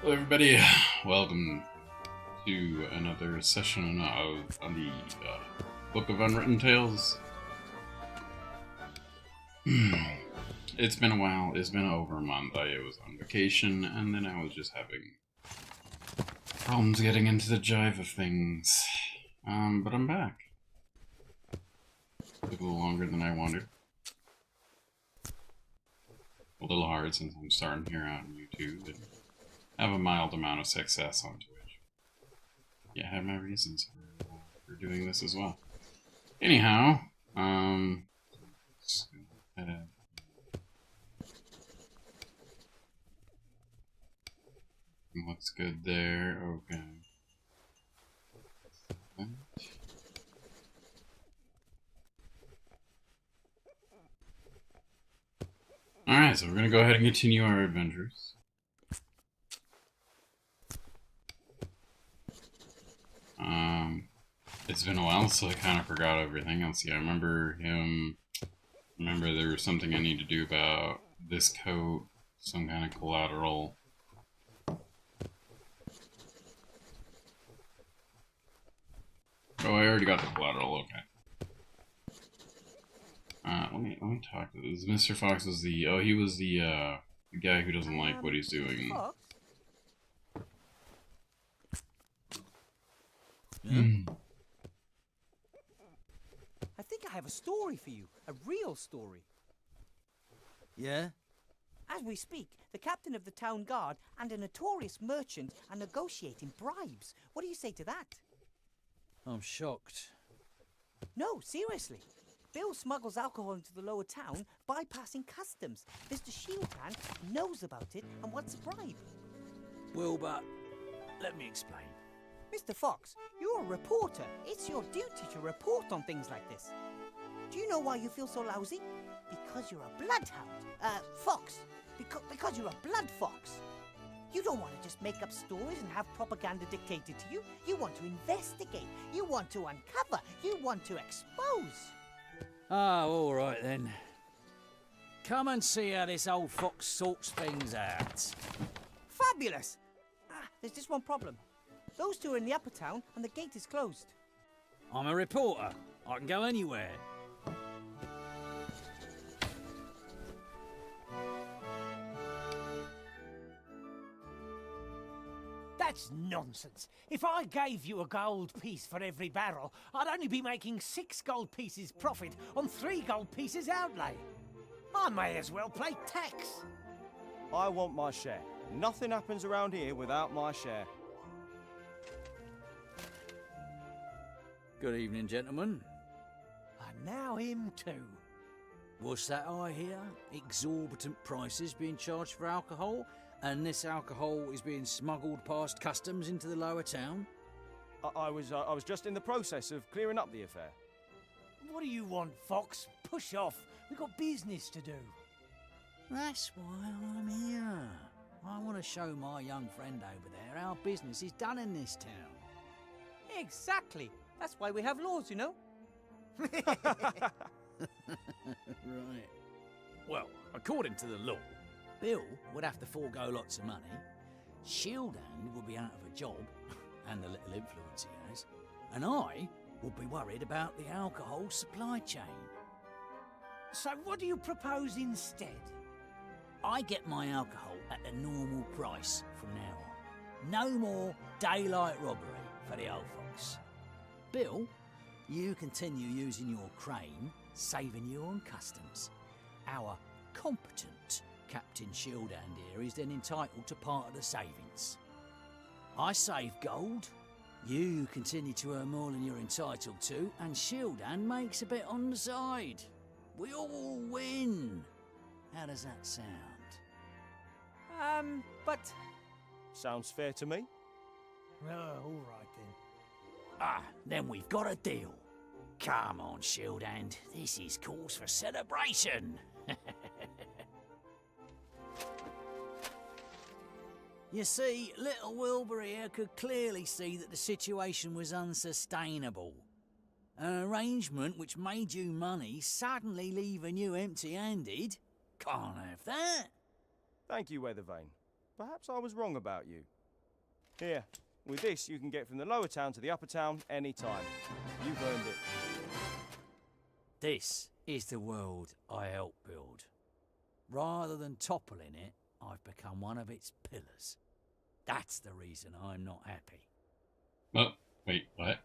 Hello, everybody. Welcome to another session on the Book of Unwritten Tales. It's been a while. It's been over a month. I was on vacation, and then I was just having problems getting into the jive of things. But I'm back. Took a little longer than I wanted. A little hard since I'm starting here on YouTube and have a mild amount of success on Twitch. Yeah, I have my reasons for doing this as well. Anyhow, just gonna what's good there? Okay. Alright, so we're gonna go ahead and continue our adventures. It's been a while, so I kind of forgot everything. Let's see, I remember him. Remember there was something I need to do about this coat, some kind of collateral. Oh, I already got the collateral, okay. Let me talk to this. Mr. Fox was he was the guy who doesn't like what he's doing. Fox? I think I have a story for you. A real story. Yeah? As we speak, the captain of the town guard and a notorious merchant are negotiating bribes. What do you say to that? I'm shocked. No, seriously. Bill smuggles alcohol into the lower town, bypassing customs. Mr. Shieldan knows about it and wants a bribe. Wilbur, let me explain. Mr. Fox, you're a reporter. It's your duty to report on things like this. Do you know why you feel so lousy? Because you're a bloodhound. Fox. Because you're a blood fox. You don't want to just make up stories and have propaganda dictated to you. You want to investigate. You want to uncover. You want to expose. Ah, all right then. Come and see how this old fox sorts things out. Fabulous. There's just one problem. Those two are in the upper town and the gate is closed. I'm a reporter. I can go anywhere. That's nonsense. If I gave you a gold piece for every barrel, I'd only be making 6 gold pieces profit on 3 gold pieces outlay. I may as well pay tax. I want my share. Nothing happens around here without my share. Good evening, gentlemen. And now him too. What's that I hear? Exorbitant prices being charged for alcohol, and this alcohol is being smuggled past customs into the lower town? I was just in the process of clearing up the affair. What do you want, Fox? Push off. We've got business to do. That's why I'm here. I want to show my young friend over there how business is done in this town. Exactly. That's why we have laws, you know. Right. Well, according to the law, Bill would have to forego lots of money. Shieldhand would be out of a job, and the little influence he has. And I would be worried about the alcohol supply chain. So what do you propose instead? I get my alcohol at the normal price from now on. No more daylight robbery for the old fox. Bill, you continue using your crane, saving you on customs. Our competent Captain Shieldhand here is then entitled to part of the savings. I save gold, you continue to earn more than you're entitled to, and Shieldhand makes a bit on the side. We all win. How does that sound? But Sounds fair to me. All right then. Then we've got a deal. Come on, Shieldhand. This is cause for celebration. You see, little Wilbur here could clearly see that the situation was unsustainable. An arrangement which made you money suddenly leaving you empty-handed. Can't have that. Thank you, Weathervane. perhaps I was wrong about you. Here, with this you can get from the lower town to the upper town any time. You've earned it. This is the world I helped build. Rather than toppling it, I've become one of its pillars. That's the reason I'm not happy. Oh, wait, what?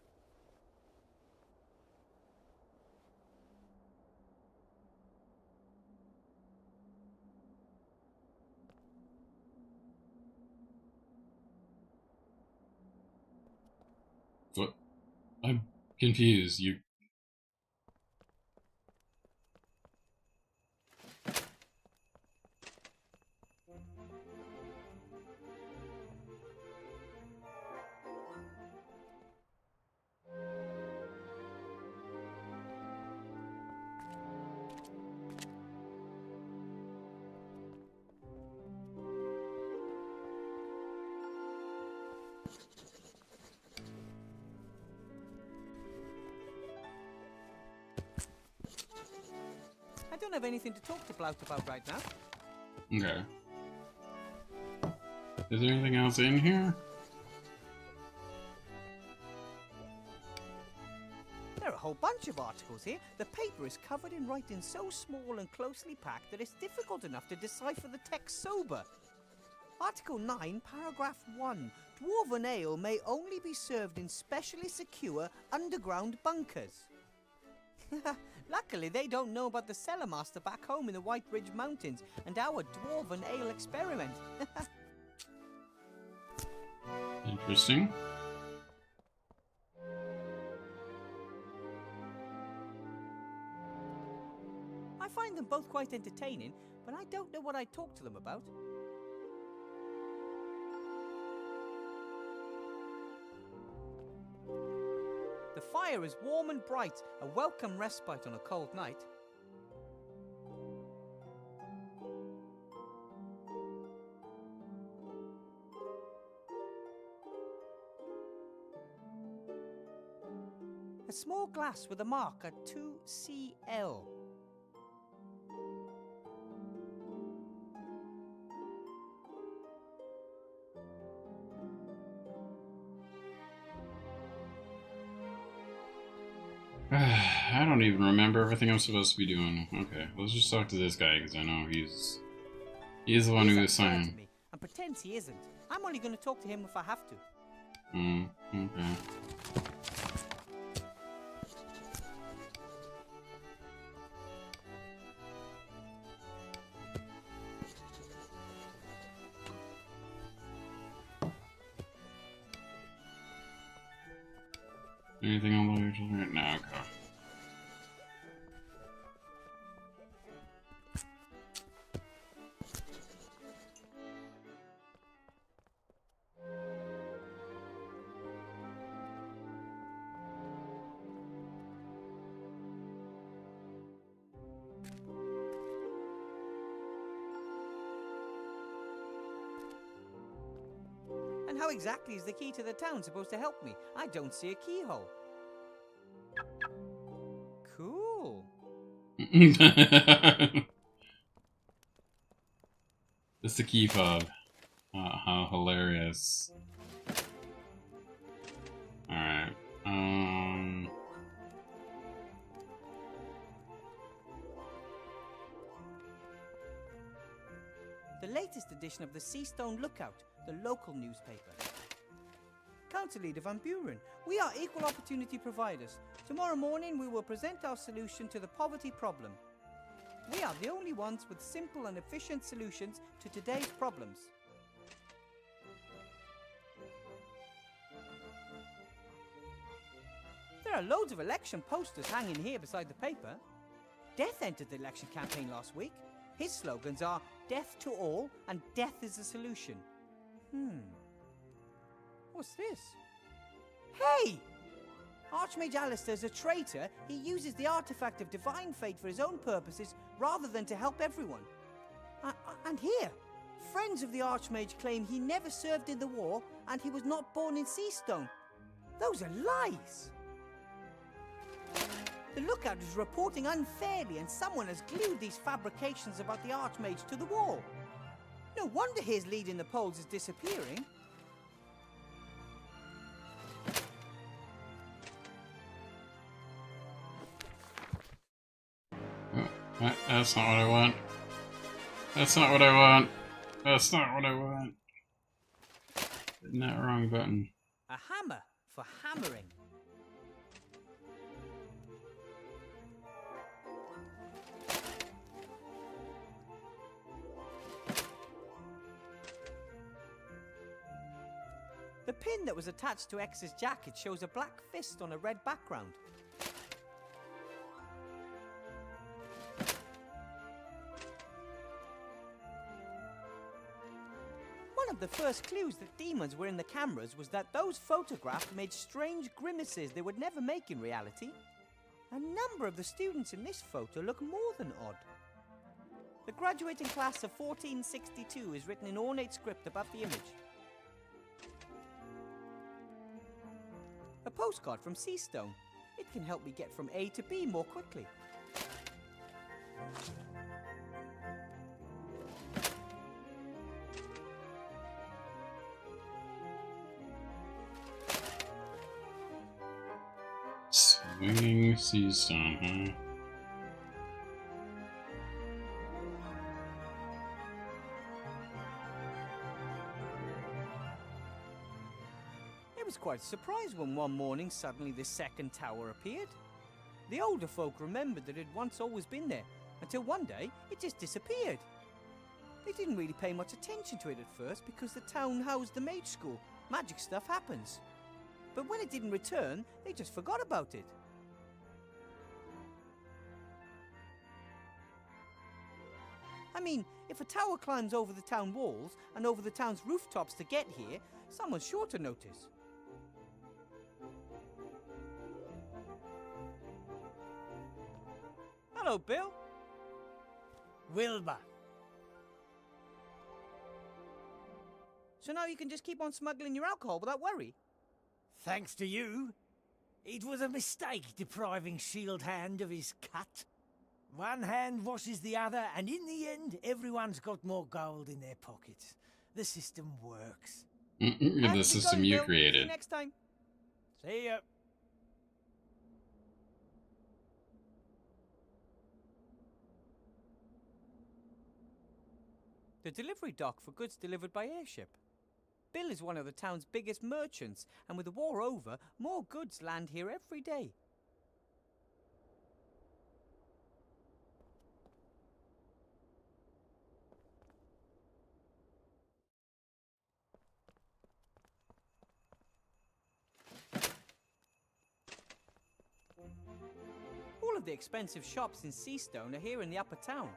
What? I'm confused. You. I don't have anything to talk to Blout about right now. Okay. Is there anything else in here? There are a whole bunch of articles here. The paper is covered in writing so small and closely packed that it's difficult enough to decipher the text sober. Article 9, paragraph 1. Dwarven ale may only be served in specially secure underground bunkers. Luckily, they don't know about the cellar master back home in the White Ridge Mountains and our dwarven ale experiment. Interesting. I find them both quite entertaining, but I don't know what I'd talk to them about. The fire is warm and bright, a welcome respite on a cold night. A small glass with a mark at 2CL. I don't even remember everything I'm supposed to be doing. Okay, let's just talk to this guy because I know he's the one who is signed. Me and pretends he isn't. I'm only going to talk to him if I have to. Okay. Anything on the way? No, okay. And how exactly is the key to the town supposed to help me? I don't see a keyhole. Cool. It's the key fob. How hilarious. Alright. The latest edition of the Seastone Lookout, the local newspaper. Council Leader Van Buren, we are equal opportunity providers. Tomorrow morning we will present our solution to the poverty problem. We are the only ones with simple and efficient solutions to today's problems. There are loads of election posters hanging here beside the paper. Death entered the election campaign last week. His slogans are death to all and death is the solution. What's this? Hey! Archmage Alistair's a traitor. He uses the artifact of divine fate for his own purposes rather than to help everyone. And here, friends of the Archmage claim he never served in the war and he was not born in Seastone. Those are lies. The Lookout is reporting unfairly and someone has glued these fabrications about the Archmage to the wall. No wonder his lead in the polls is disappearing. Oh, that's not what I want. That's not what I want. That's not what I want. Hitting that wrong button. A hammer for hammering. The pin that was attached to X's jacket shows a black fist on a red background. One of the first clues that demons were in the cameras was that those photographs made strange grimaces they would never make in reality. A number of the students in this photo look more than odd. The graduating class of 1462 is written in ornate script above the image. A postcard from Seastone. It can help me get from A to B more quickly. Swinging Seastone, huh? I was quite surprised when one morning suddenly the second tower appeared. The older folk remembered that it had once always been there, until one day it just disappeared. They didn't really pay much attention to it at first because the town housed the mage school. Magic stuff happens. But when it didn't return, they just forgot about it. I mean, if a tower climbs over the town walls and over the town's rooftops to get here, someone's sure to notice. Hello, Bill. Wilbur. So now you can just keep on smuggling your alcohol without worry? Thanks to you. It was a mistake depriving Shield Hand of his cut. One hand washes the other, and in the end, everyone's got more gold in their pockets. The system works. The system you Bill. See you created. next time. See ya. The delivery dock for goods delivered by airship. Bill is one of the town's biggest merchants, and with the war over, more goods land here every day. All of the expensive shops in Seastone are here in the upper town.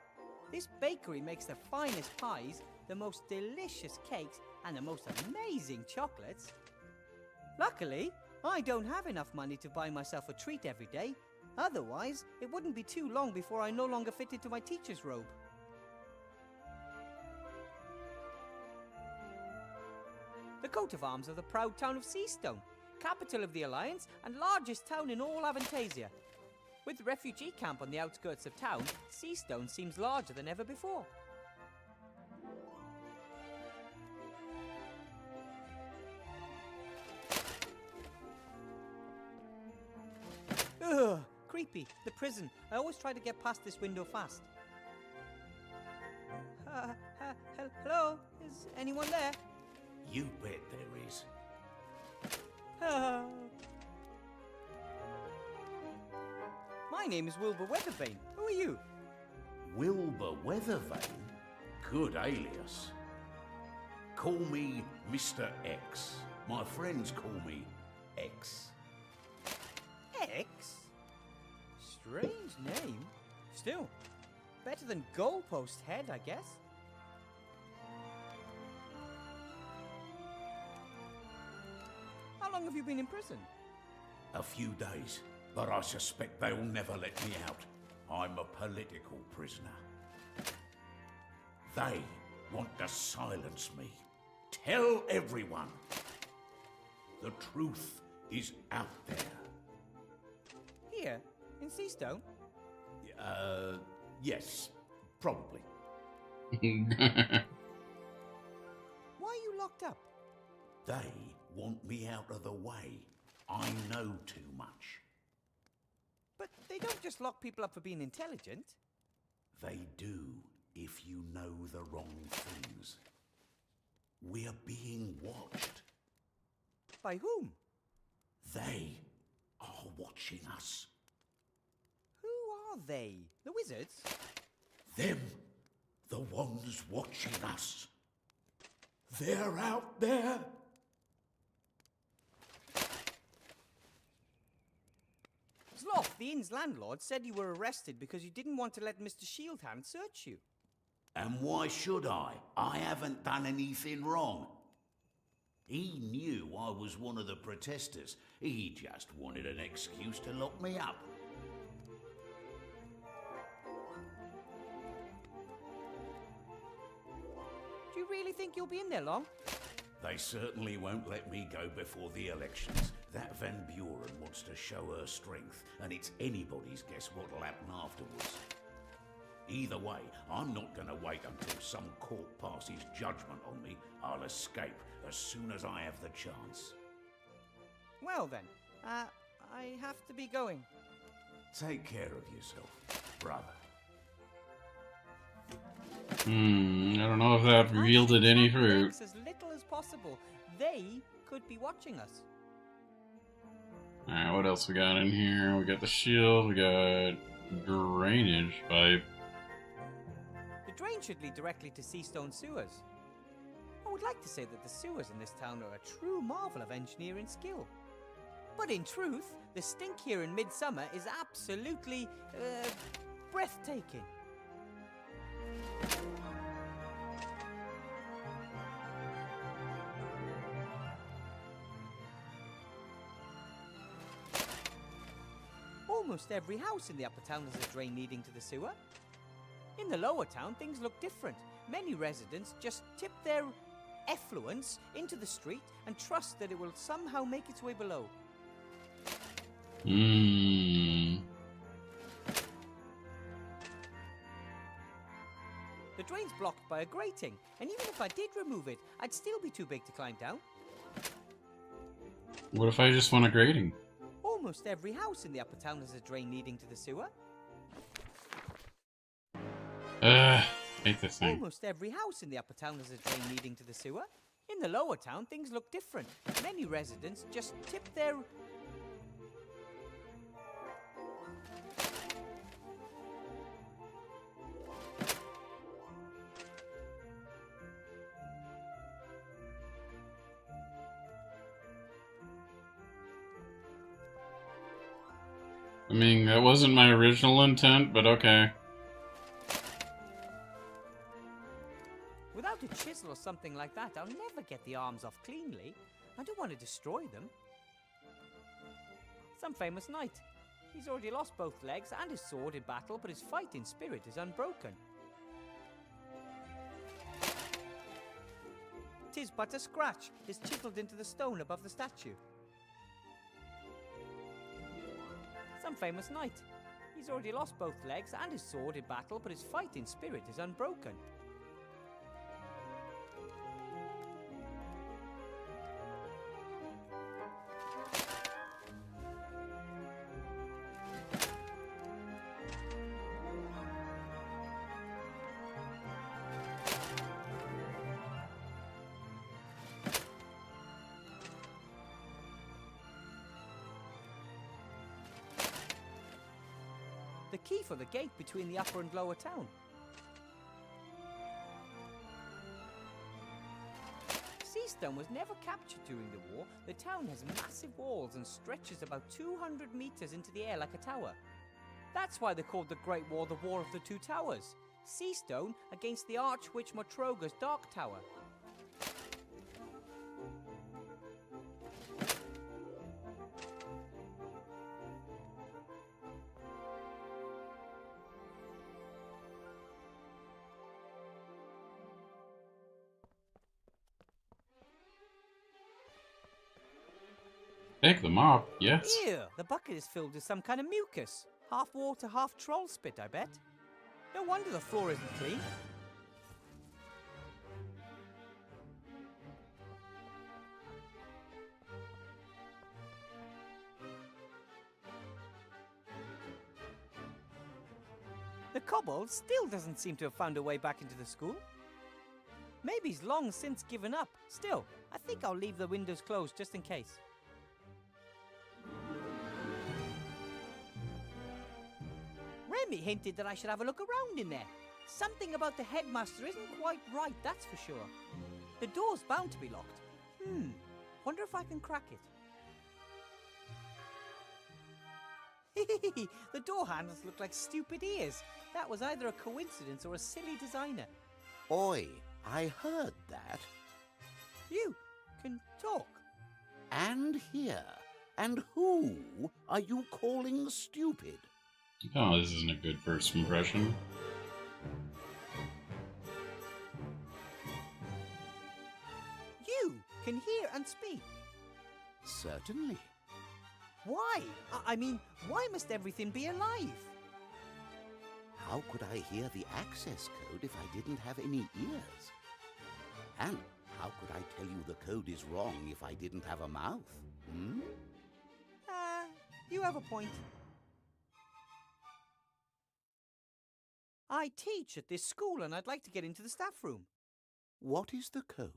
This bakery makes the finest pies, the most delicious cakes, and the most amazing chocolates. Luckily, I don't have enough money to buy myself a treat every day. Otherwise, it wouldn't be too long before I no longer fit into my teacher's robe. The coat of arms of the proud town of Seastone, capital of the Alliance and largest town in all Avantasia. With the refugee camp on the outskirts of town, Seastone seems larger than ever before. Ugh, creepy. The prison. I always try to get past this window fast. Hello? Is anyone there? You bet there is. My name is Wilbur Weathervane. Who are you? Wilbur Weathervane? Good alias. Call me Mr. X. My friends call me X. X? Strange name. Still, better than Goalpost Head, I guess. How long have you been in prison? A few days, but I suspect they'll never let me out. I'm a political prisoner. They want to silence me. Tell everyone. The truth is out there. Here, in Seastone? Yes, probably. locked up? They want me out of the way. I know too much. But they don't just lock people up for being intelligent. They do if you know the wrong things. We're being watched. By whom? They are watching us. Who are they? The wizards? Them, the ones watching us. They're out there. Sloth, the inn's landlord, said you were arrested because you didn't want to let Mr. Shieldhand search you. And why should I? I haven't done anything wrong. He knew I was one of the protesters. He just wanted an excuse to lock me up. Do you really think you'll be in there long? They certainly won't let me go before the elections. That Van Buren wants to show her strength, and it's anybody's guess what'll happen afterwards. Either way, I'm not going to wait until some court passes judgment on me. I'll escape as soon as I have the chance. Well then, I have to be going. Take care of yourself, brother. I don't know if that yielded any fruit. As little as possible. They could be watching us. Alright, what else we got in here? We got the shield, we got drainage pipe. The drain should lead directly to Seastone sewers. I would like to say that the sewers in this town are a true marvel of engineering skill. But in truth, the stink here in midsummer is absolutely, breathtaking. Almost every house in the upper town has a drain leading to the sewer. In the lower town, things look different. Many residents just tip their effluence into the street and trust that it will somehow make its way below. The drain's blocked by a grating, and even if I did remove it, I'd still be too big to climb down. What if I just want a grating? Almost every house in the upper town has a drain leading to the sewer. Hate this thing. Almost every house in the upper town has a drain leading to the sewer. In the lower town, things look different. Many residents just tip their... I mean, that wasn't my original intent, but okay. Without a chisel or something like that, I'll never get the arms off cleanly. I don't want to destroy them. Some famous knight. He's already lost both legs and his sword in battle, but his fighting spirit is unbroken. 'Tis but a scratch, is chiselled into the stone above the statue. Some famous knight. He's already lost both legs and his sword in battle, but his fighting spirit is unbroken. The key for the gate between the upper and lower town. Seastone was never captured during the war. The town has massive walls and stretches about 200 meters into the air like a tower. That's why they called the Great War the War of the Two Towers. Seastone against the Archwitch Motroga's Dark Tower. Take them off, yes. Ew, the bucket is filled with some kind of mucus. Half water, half troll spit, I bet. No wonder the floor isn't clean. The kobold still doesn't seem to have found a way back into the school. Maybe he's long since given up. Still, I think I'll leave the windows closed just in case. Remy hinted that I should have a look around in there. Something about the headmaster isn't quite right, that's for sure. The door's bound to be locked. Wonder if I can crack it. The door handles look like stupid ears. That was either a coincidence or a silly designer. Oi, I heard that. You can talk. And here. And who are you calling stupid? Oh, this isn't a good first impression. You can hear and speak. Certainly. Why? I mean, why must everything be alive? How could I hear the access code if I didn't have any ears? And how could I tell you the code is wrong if I didn't have a mouth? You have a point. I teach at this school and I'd like to get into the staff room. What is the code?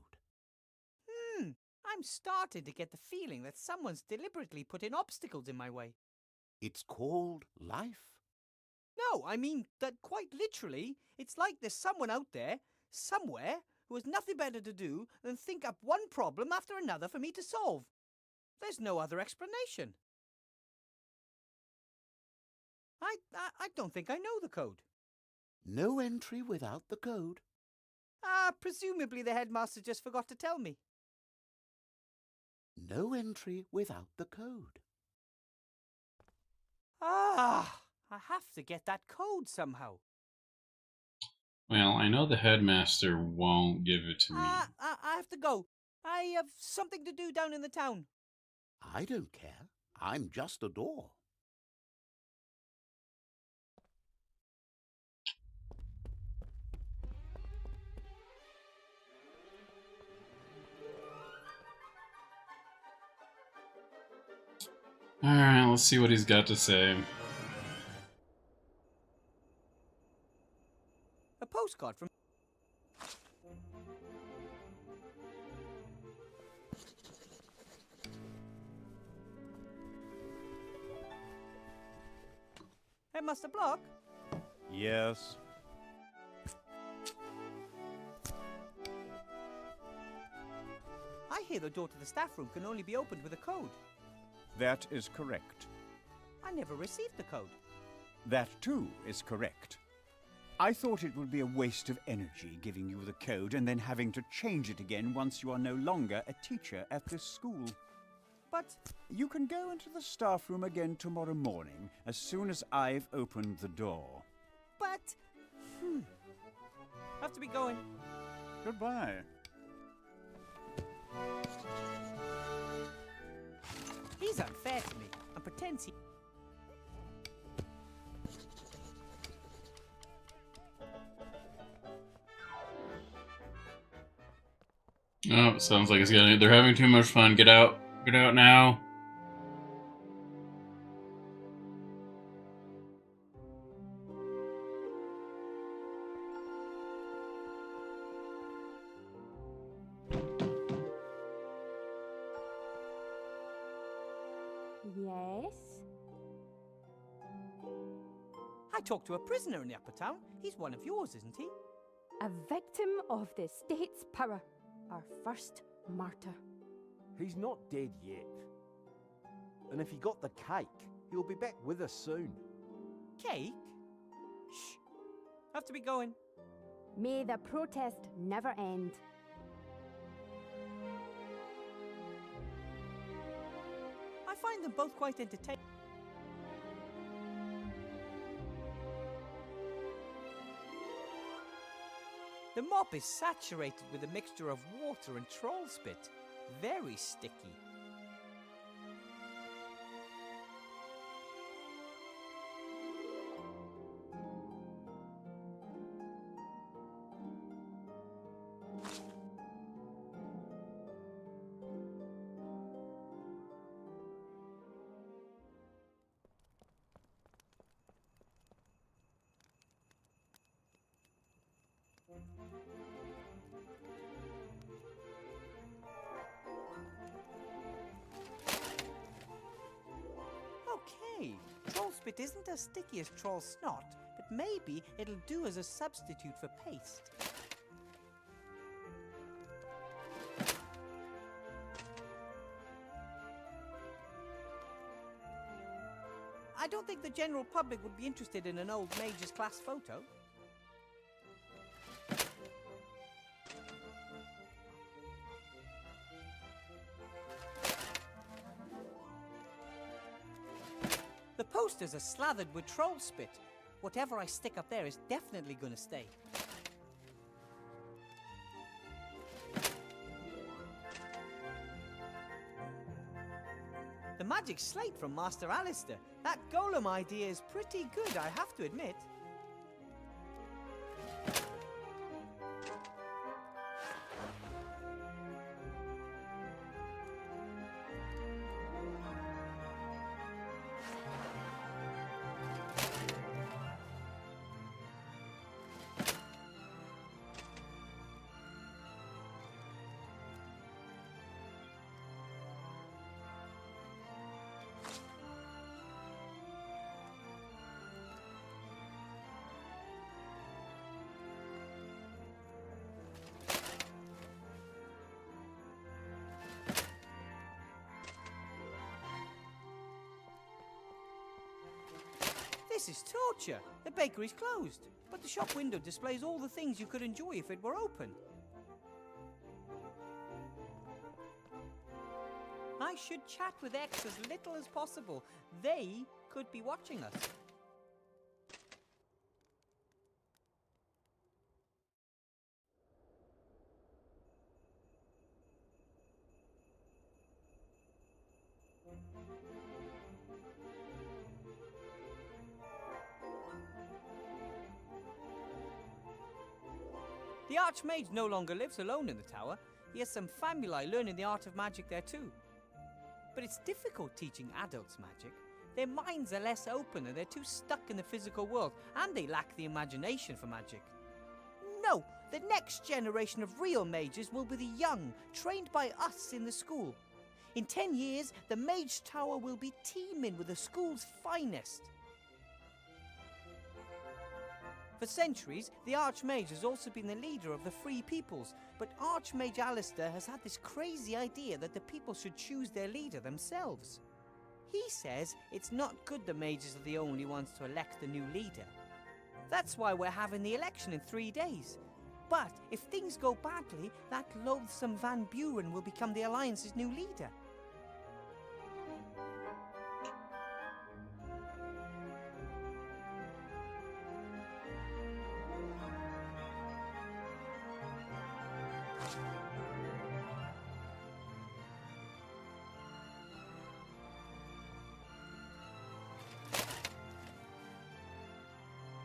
I'm starting to get the feeling that someone's deliberately putting obstacles in my way. It's called life. No, I mean that quite literally, it's like there's someone out there, somewhere, who has nothing better to do than think up one problem after another for me to solve. There's no other explanation. I don't think I know the code. No entry without the code. Presumably the headmaster just forgot to tell me. No entry without the code. I have to get that code somehow. Well, I know the headmaster won't give it to me. I have to go. I have something to do down in the town. I don't care. I'm just a door. Alright, let's see what he's got to say. A postcard from... Headmaster Block? Yes. I hear the door to the staff room can only be opened with a code. That is correct. I never received the code. That too is correct. I thought it would be a waste of energy giving you the code and then having to change it again once you are no longer a teacher at this school. But... You can go into the staff room again tomorrow morning as soon as I've opened the door. But... Have to be going. Goodbye. He's unfair to me and pretends he... Oh, sounds like they're having too much fun. Get out. Get out now. Yes? I talked to a prisoner in the upper town. He's one of yours, isn't he? A victim of the state's power. Our first martyr. He's not dead yet. And if he got the cake, he'll be back with us soon. Cake? Shh. Have to be going. May the protest never end. I find them both quite entertaining. The mop is saturated with a mixture of water and troll spit. Very sticky. Okay, troll spit isn't as sticky as troll snot, but maybe it'll do as a substitute for paste. I don't think the general public would be interested in an old mage's class photo. The posters are slathered with troll spit. Whatever I stick up there is definitely going to stay. The magic slate from Master Alistair. That golem idea is pretty good, I have to admit. This is torture. The bakery's closed, but the shop window displays all the things you could enjoy if it were open. I should chat with X as little as possible. They could be watching us. The Archmage no longer lives alone in the tower. He has some family learning the art of magic there too. But it's difficult teaching adults magic. Their minds are less open and they're too stuck in the physical world, and they lack the imagination for magic. No, the next generation of real mages will be the young, trained by us in the school. In 10 years, the Mage Tower will be teeming with the school's finest. For centuries, the Archmage has also been the leader of the Free Peoples, but Archmage Alistair has had this crazy idea that the people should choose their leader themselves. He says it's not good the mages are the only ones to elect the new leader. That's why we're having the election in 3 days. But if things go badly, that loathsome Van Buren will become the Alliance's new leader.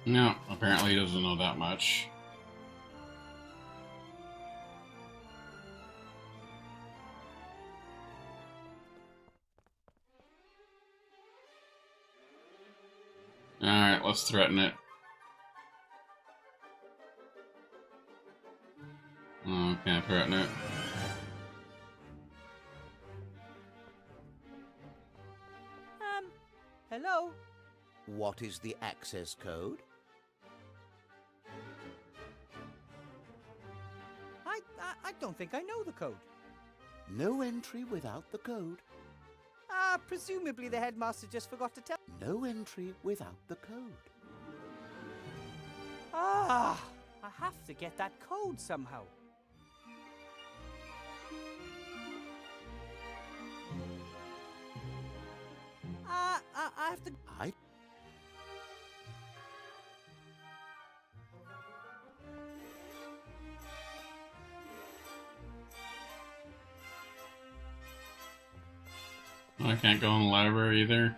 No, apparently he doesn't know that much. Alright, let's threaten it. Oh, can't threaten it. Hello? What is the access code? I don't think I know the code. No entry without the code. Presumably the headmaster just forgot to tell. No entry without the code. I have to get that code somehow. I have to... I can't go in the library either.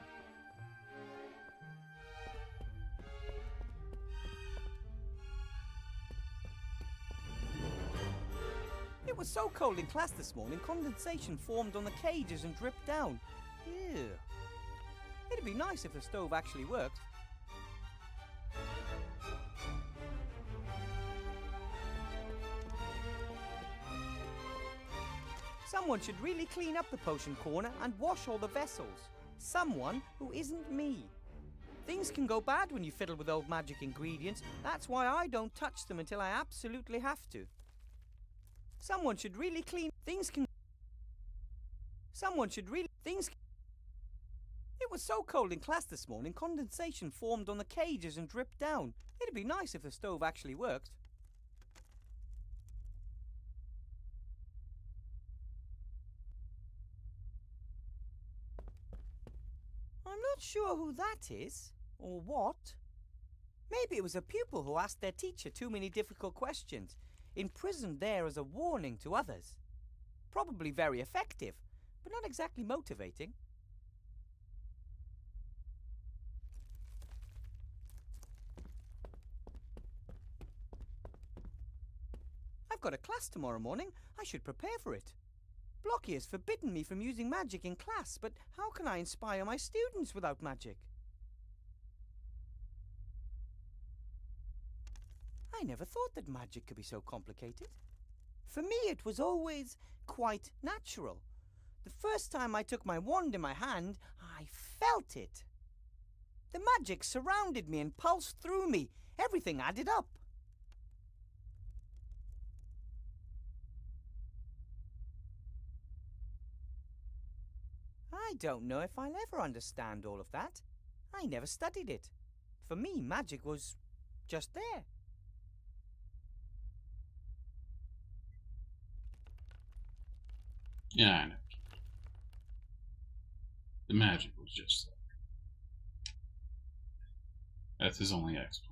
It was so cold in class this morning, condensation formed on the cages and dripped down. Ew. It'd be nice if the stove actually worked. Someone should really clean up the potion corner and wash all the vessels. Someone who isn't me. Things can go bad when you fiddle with old magic ingredients. That's why I don't touch them until I absolutely have to. Someone should really clean... It was so cold in class this morning, condensation formed on the cages and dripped down. It'd be nice if the stove actually worked. I'm not sure who that is, or what. Maybe it was a pupil who asked their teacher too many difficult questions, imprisoned there as a warning to others. Probably very effective, but not exactly motivating. I've got a class tomorrow morning. I should prepare for it. Blocky has forbidden me from using magic in class, but how can I inspire my students without magic? I never thought that magic could be so complicated. For me, it was always quite natural. The first time I took my wand in my hand, I felt it. The magic surrounded me and pulsed through me. Everything added up. I don't know if I'll ever understand all of that. I never studied it. For me, magic was just there. Yeah, I know. The magic was just there. That's his only explanation.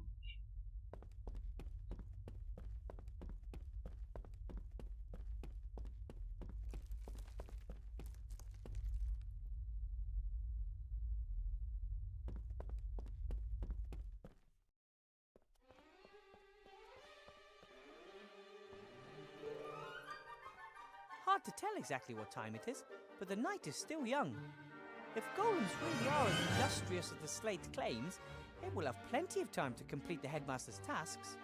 Hard to tell exactly what time it is, but the night is still young. If golems really are as industrious as the slate claims, it will have plenty of time to complete the headmaster's tasks.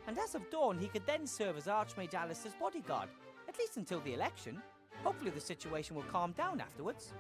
And as of dawn, he could then serve as Archmage Alistair's bodyguard, at least until the election. Hopefully the situation will calm down afterwards.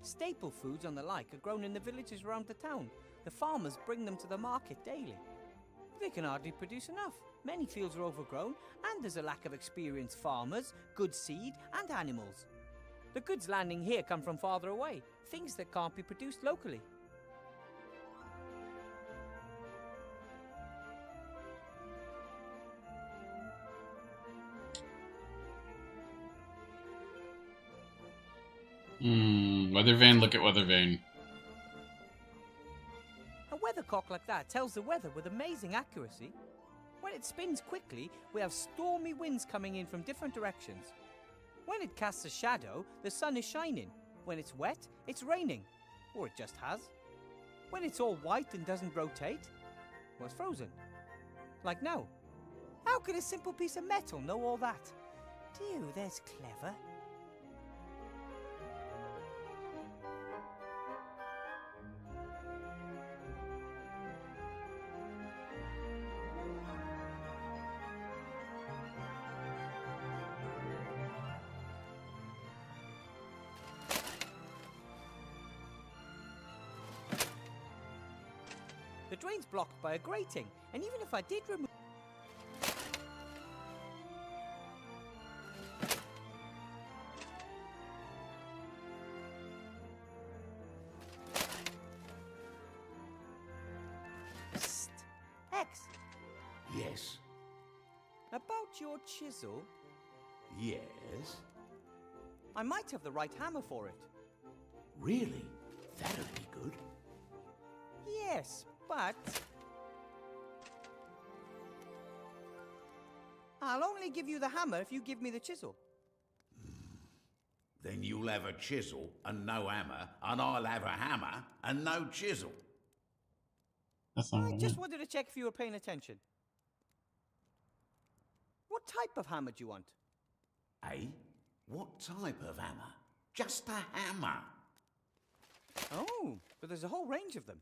Staple foods and the like are grown in the villages around the town. The farmers bring them to the market daily. They can hardly produce enough. Many fields are overgrown, and there's a lack of experienced farmers, good seed, and animals. The goods landing here come from farther away, things that can't be produced locally. Weather vane, look at weather vane. A weathercock like that tells the weather with amazing accuracy. When it spins quickly, we have stormy winds coming in from different directions. When it casts a shadow, the sun is shining. When it's wet, it's raining. Or it just has. When it's all white and doesn't rotate, well, it's frozen. Like now. How could a simple piece of metal know all that? Dear, there's clever. The drain's blocked by a grating, and even if I did remove... Psst! X, your chisel? Yes? I might have the right hammer for it. Really? That'd be good. Yes, but... I'll only give you the hammer if you give me the chisel. Then you'll have a chisel and no hammer, and I'll have a hammer and no chisel. That's not I what I just want. wanted to check if you were paying attention. What type of hammer do you want? Eh? What type of hammer? Just a hammer. Oh, but there's a whole range of them.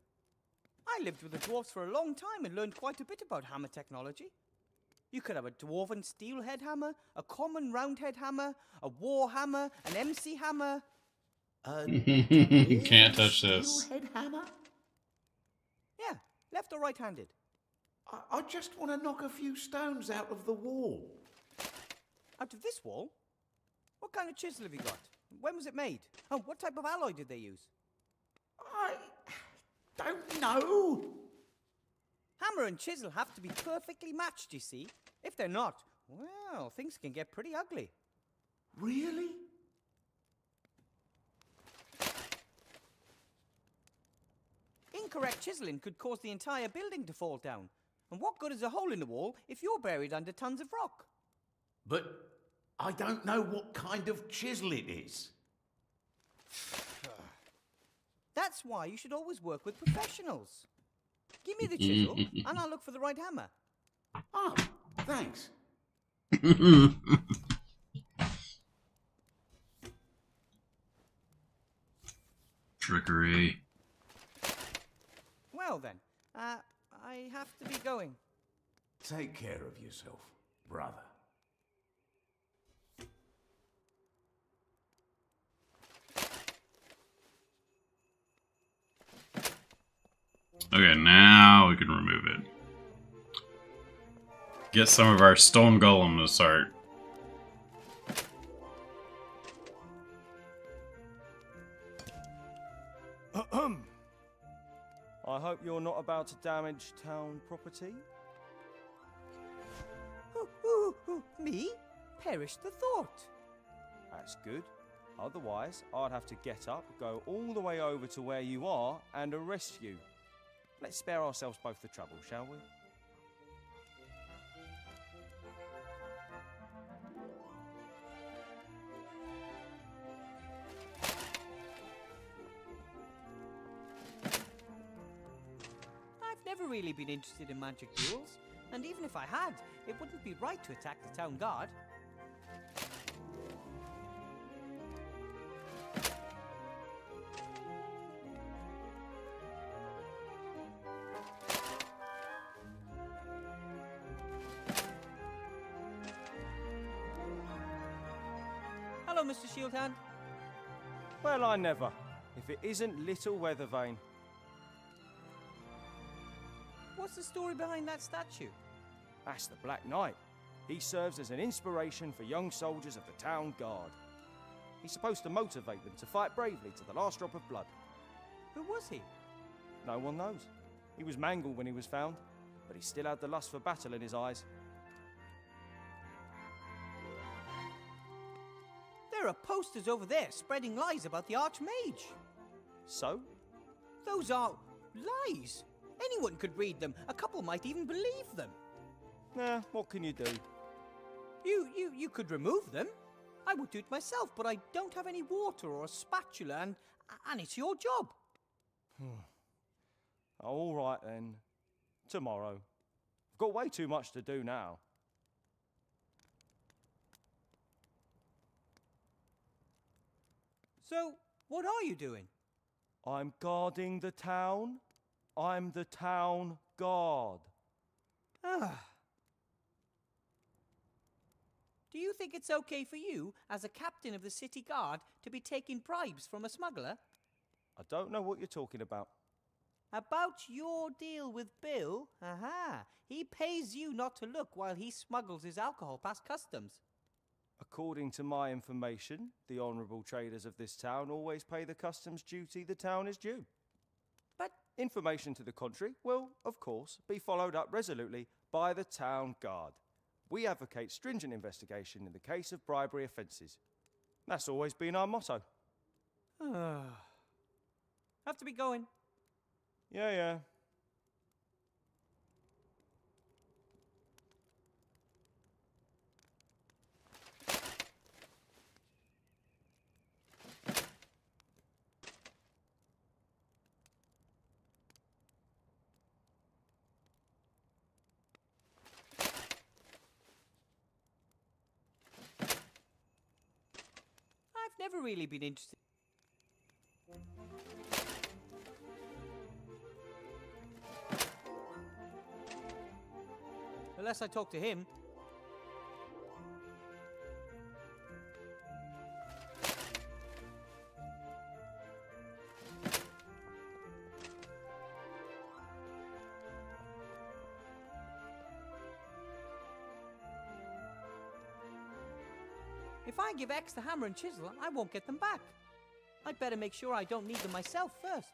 I lived with the dwarfs for a long time and learned quite a bit about hammer technology. You could have a dwarven steelhead hammer, a common roundhead hammer, a war hammer, an MC hammer. Can't touch this. Steelhead hammer? Yeah, left or right-handed. I just want to knock a few stones out of the wall. Out of this wall? What kind of chisel have you got? When was it made? Oh, what type of alloy did they use? I don't know. Hammer and chisel have to be perfectly matched, you see. If they're not, well, things can get pretty ugly. Really? Incorrect chiseling could cause the entire building to fall down. And what good is a hole in the wall if you're buried under tons of rock? But I don't know what kind of chisel it is. That's why you should always work with professionals. Give me the chisel, and I'll look for the right hammer. Oh, thanks. Trickery. Well then, I have to be going. Take care of yourself, brother. Okay, now we can remove it. Get some of our stone golem to start. I hope you're not about to damage town property. Me? Perish the thought. That's good. Otherwise, I'd have to get up, go all the way over to where you are, and arrest you. Let's spare ourselves both the trouble, shall we? I've never really been interested in magic duels, and even if I had, it wouldn't be right to attack the town guard. Hello, Mr. Shieldhand. Well, I never. If it isn't Little Weathervane. What's the story behind that statue? That's the Black Knight. He serves as an inspiration for young soldiers of the town guard. He's supposed to motivate them to fight bravely to the last drop of blood. Who was he? No one knows. He was mangled when he was found, but he still had the lust for battle in his eyes. There are posters over there spreading lies about the Archmage. So? Those are lies. Anyone could read them. A couple might even believe them. What can you do? You could remove them. I would do it myself, but I don't have any water or a spatula, and it's your job. All right then. Tomorrow. I've got way too much to do now. So, what are you doing? I'm guarding the town. I'm the town guard. Do you think it's okay for you, as a captain of the city guard, to be taking bribes from a smuggler? I don't know what you're talking about. About your deal with Bill? Aha! He pays you not to look while he smuggles his alcohol past customs. According to my information, the honourable traders of this town always pay the customs duty the town is due. But information to the contrary will, of course, be followed up resolutely by the town guard. We advocate stringent investigation in the case of bribery offences. That's always been our motto. Have to be going. Yeah. I've never really been interested. Unless I talk to him. If I give X the hammer and chisel, I won't get them back. I'd better make sure I don't need them myself first.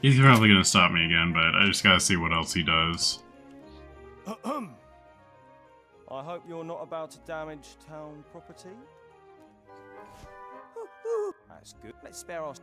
He's probably gonna stop me again, but I just gotta see what else he does. I hope you're not about to damage town property. That's good. Let's spare our...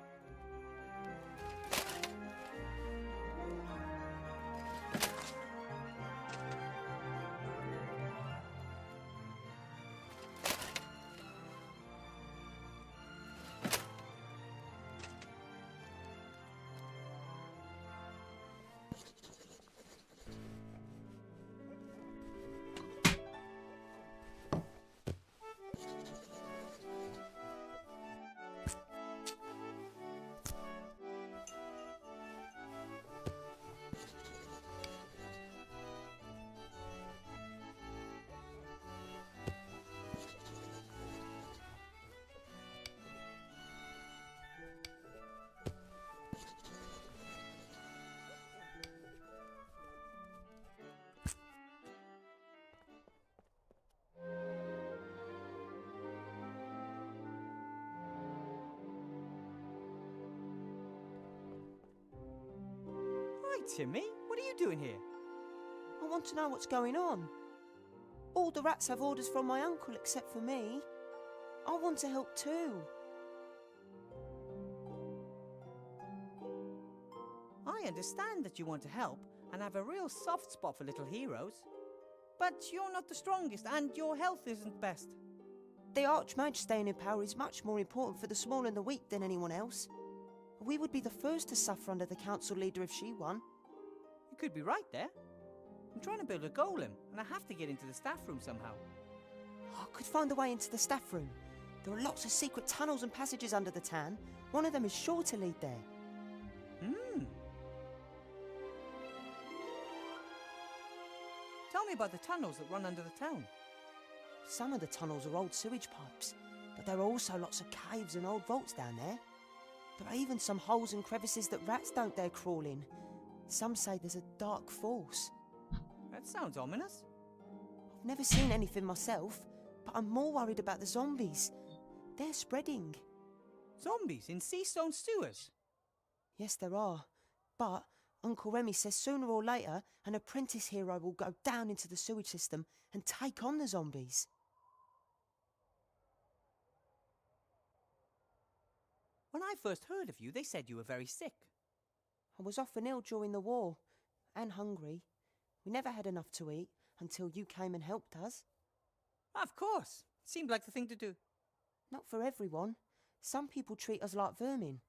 Hi, Timmy. What are you doing here? I want to know what's going on. All the rats have orders from my uncle except for me. I want to help too. I understand that you want to help and have a real soft spot for little heroes. But you're not the strongest and your health isn't best. The Archmage staying in power is much more important for the small and the weak than anyone else. We would be the first to suffer under the council leader if she won. You could be right there. I'm trying to build a golem and I have to get into the staff room somehow. I could find a way into the staff room. There are lots of secret tunnels and passages under the town. One of them is sure to lead there. Tell me about the tunnels that run under the town. Some of the tunnels are old sewage pipes, but there are also lots of caves and old vaults down there. There are even some holes and crevices that rats don't dare crawl in. Some say there's a dark force. That sounds ominous. I've never seen anything myself, but I'm more worried about the zombies. They're spreading. Zombies in Seastone sewers? Yes, there are. But Uncle Remy says sooner or later an apprentice hero will go down into the sewage system and take on the zombies. When I first heard of you, they said you were very sick. I was often ill during the war, and hungry. We never had enough to eat until you came and helped us. Of course. Seemed like the thing to do. Not for everyone. Some people treat us like vermin.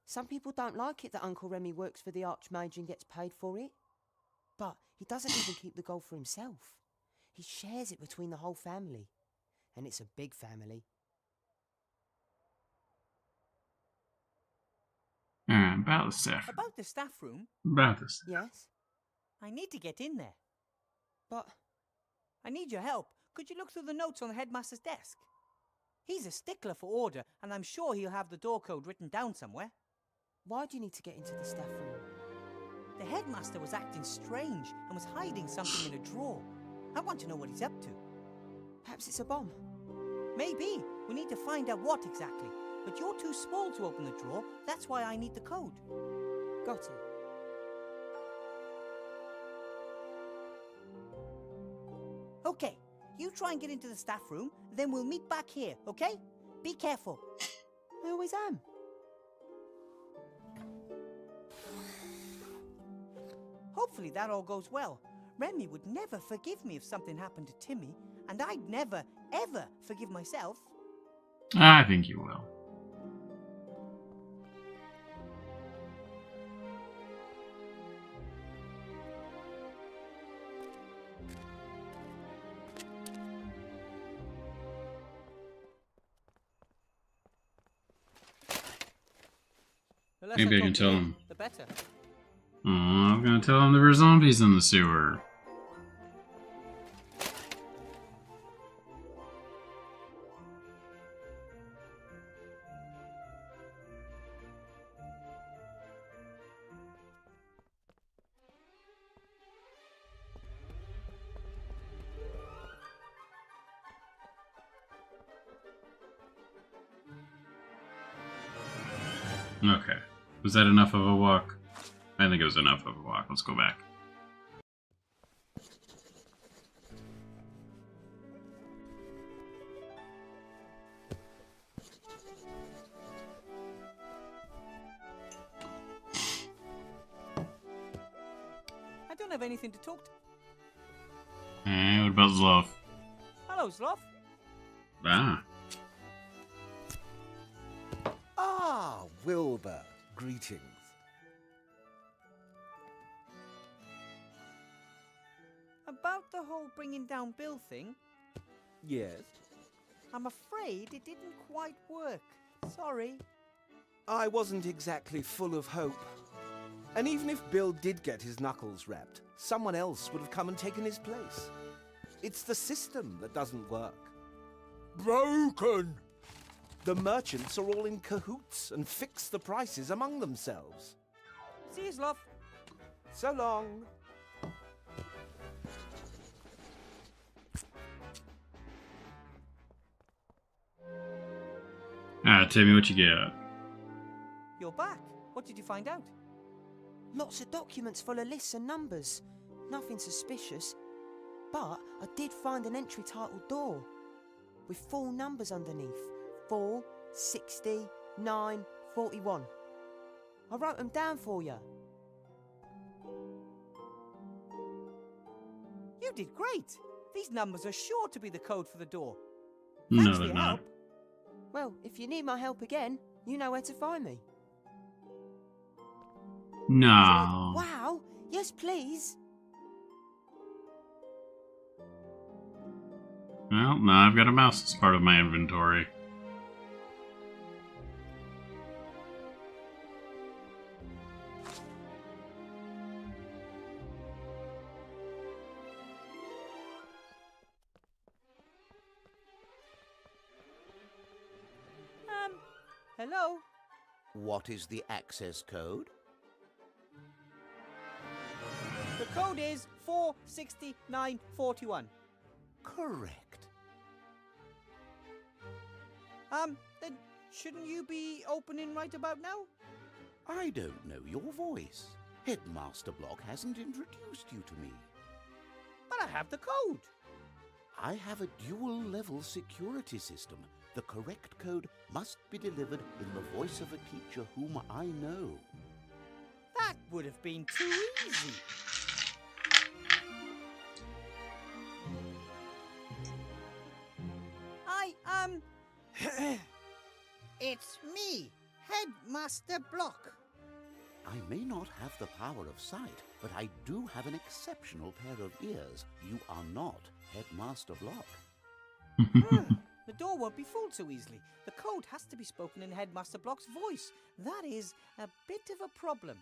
Some people don't like it that Uncle Remy works for the Archmage and gets paid for it. But he doesn't even keep the gold for himself. He shares it between the whole family. And it's a big family. About the staff. About the staff room? About this. Yes? I need to get in there. But I need your help. Could you look through the notes on the headmaster's desk? He's a stickler for order, and I'm sure he'll have the door code written down somewhere. why do you need to get into the staff room? The headmaster was acting strange and was hiding something in a drawer. I want to know what he's up to. Perhaps it's a bomb. Maybe. We need to find out what exactly. But you're too small to open the drawer. That's why I need the code. Got it. Okay, you try and get into the staff room, then we'll meet back here, okay? Be careful. I always am. Hopefully that all goes well. Remy would never forgive me if something happened to Timmy, and I'd never, ever forgive myself. I think you will. The less Maybe I talk can to tell you, him. the better. Oh, I'm gonna tell him there were zombies in the sewer. Okay. Was that enough of a walk? I think it was enough of a walk. Let's go back. I don't have anything to talk to. Hey, what about Zloff? Hello, Sloth. Ah. Ah, Wilbur. Greetings. About the whole bringing down Bill thing, Yes? I'm afraid it didn't quite work. Sorry. I wasn't exactly full of hope. And even if Bill did get his knuckles wrapped, someone else would have come and taken his place. It's the system that doesn't work. Broken! The merchants are all in cahoots and fix the prices among themselves. See you, Sloth. So long. Ah, Timmy, what you get? You're back. What did you find out? Lots of documents full of lists and numbers. Nothing suspicious. But I did find an entry titled door with 4 numbers underneath. 4, 60, 9, 41. I wrote them down for you. You did great. These numbers are sure to be the code for the door. No, Thanks for they're your not. help. Well, if you need my help again, you know where to find me. No. Wow, yes please. Well, now I've got a mouse as part of my inventory. Hello? What is the access code? The code is 46941. Correct. Then shouldn't you be opening right about now? I don't know your voice. Headmaster Block hasn't introduced you to me. But I have the code. I have a dual-level security system. The correct code must be delivered in the voice of a teacher whom I know. That would have been too easy. It's me, Headmaster Block. I may not have the power of sight, but I do have an exceptional pair of ears. You are not Headmaster Block. The door won't be fooled so easily. The code has to be spoken in Headmaster Block's voice. That is a bit of a problem.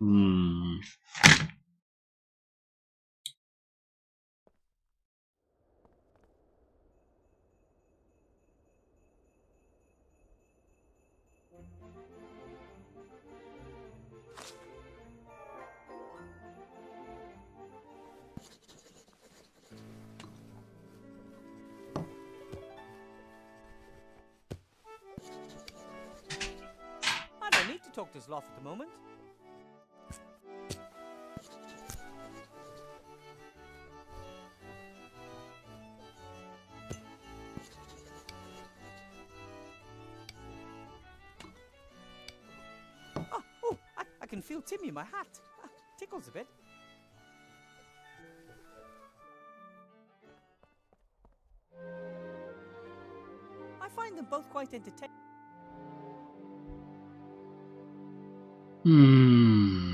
Hmm. I don't need to talk to Sloth at the moment. I can feel Timmy in my hat. Tickles a bit. I find them both quite entertaining. Hmm.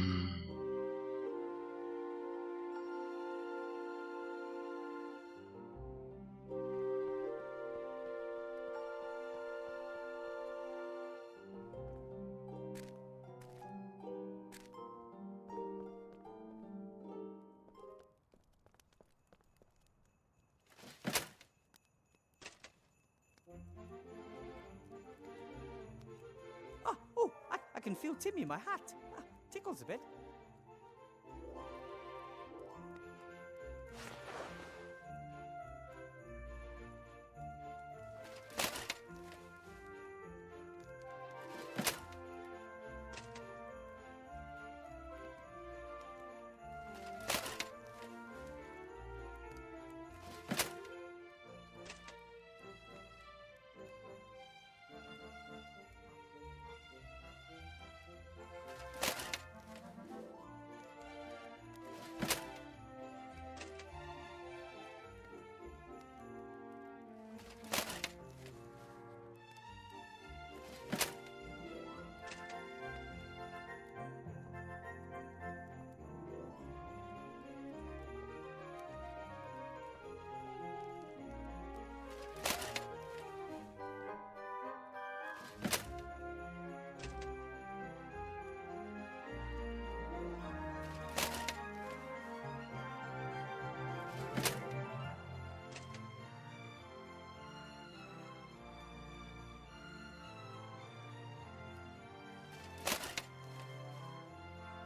I can feel Timmy in my hat. Tickles a bit.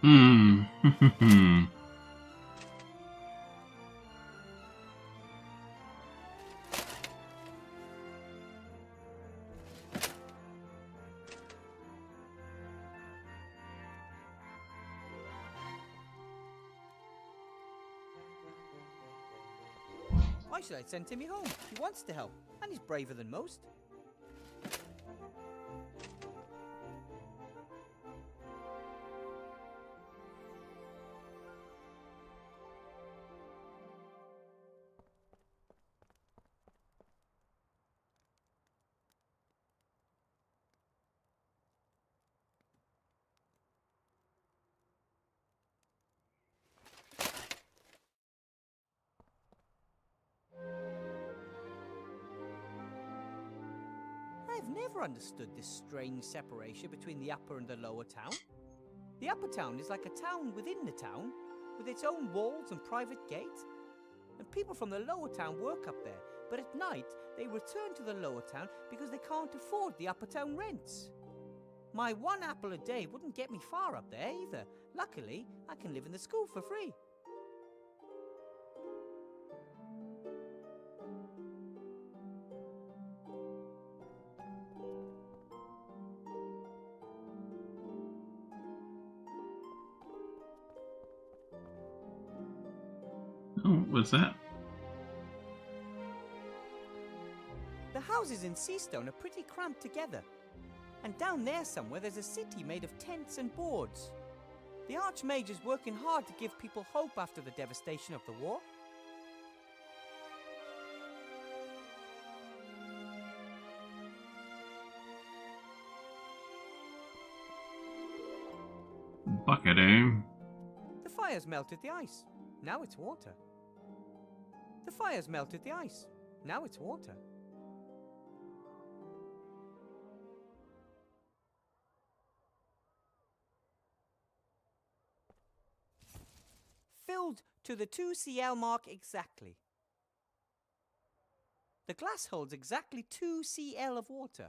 Hmm. Why should I send Timmy home? He wants to help, and he's braver than most. I've never understood this strange separation between the upper and the lower town. The upper town is like a town within the town, with its own walls and private gate. And people from the lower town work up there, but at night they return to the lower town because they can't afford the upper town rents. My 1 apple a day wouldn't get me far up there either. Luckily, I can live in the school for free. Oh, what's that? The houses in Seastone are pretty cramped together. And down there somewhere there's a city made of tents and boards. The Archmage's working hard to give people hope after the devastation of the war. Buckaroo. The fire's melted the ice. Now it's water. The fire's melted the ice. Now it's water. To the 2 CL mark exactly. The glass holds exactly 2 CL of water.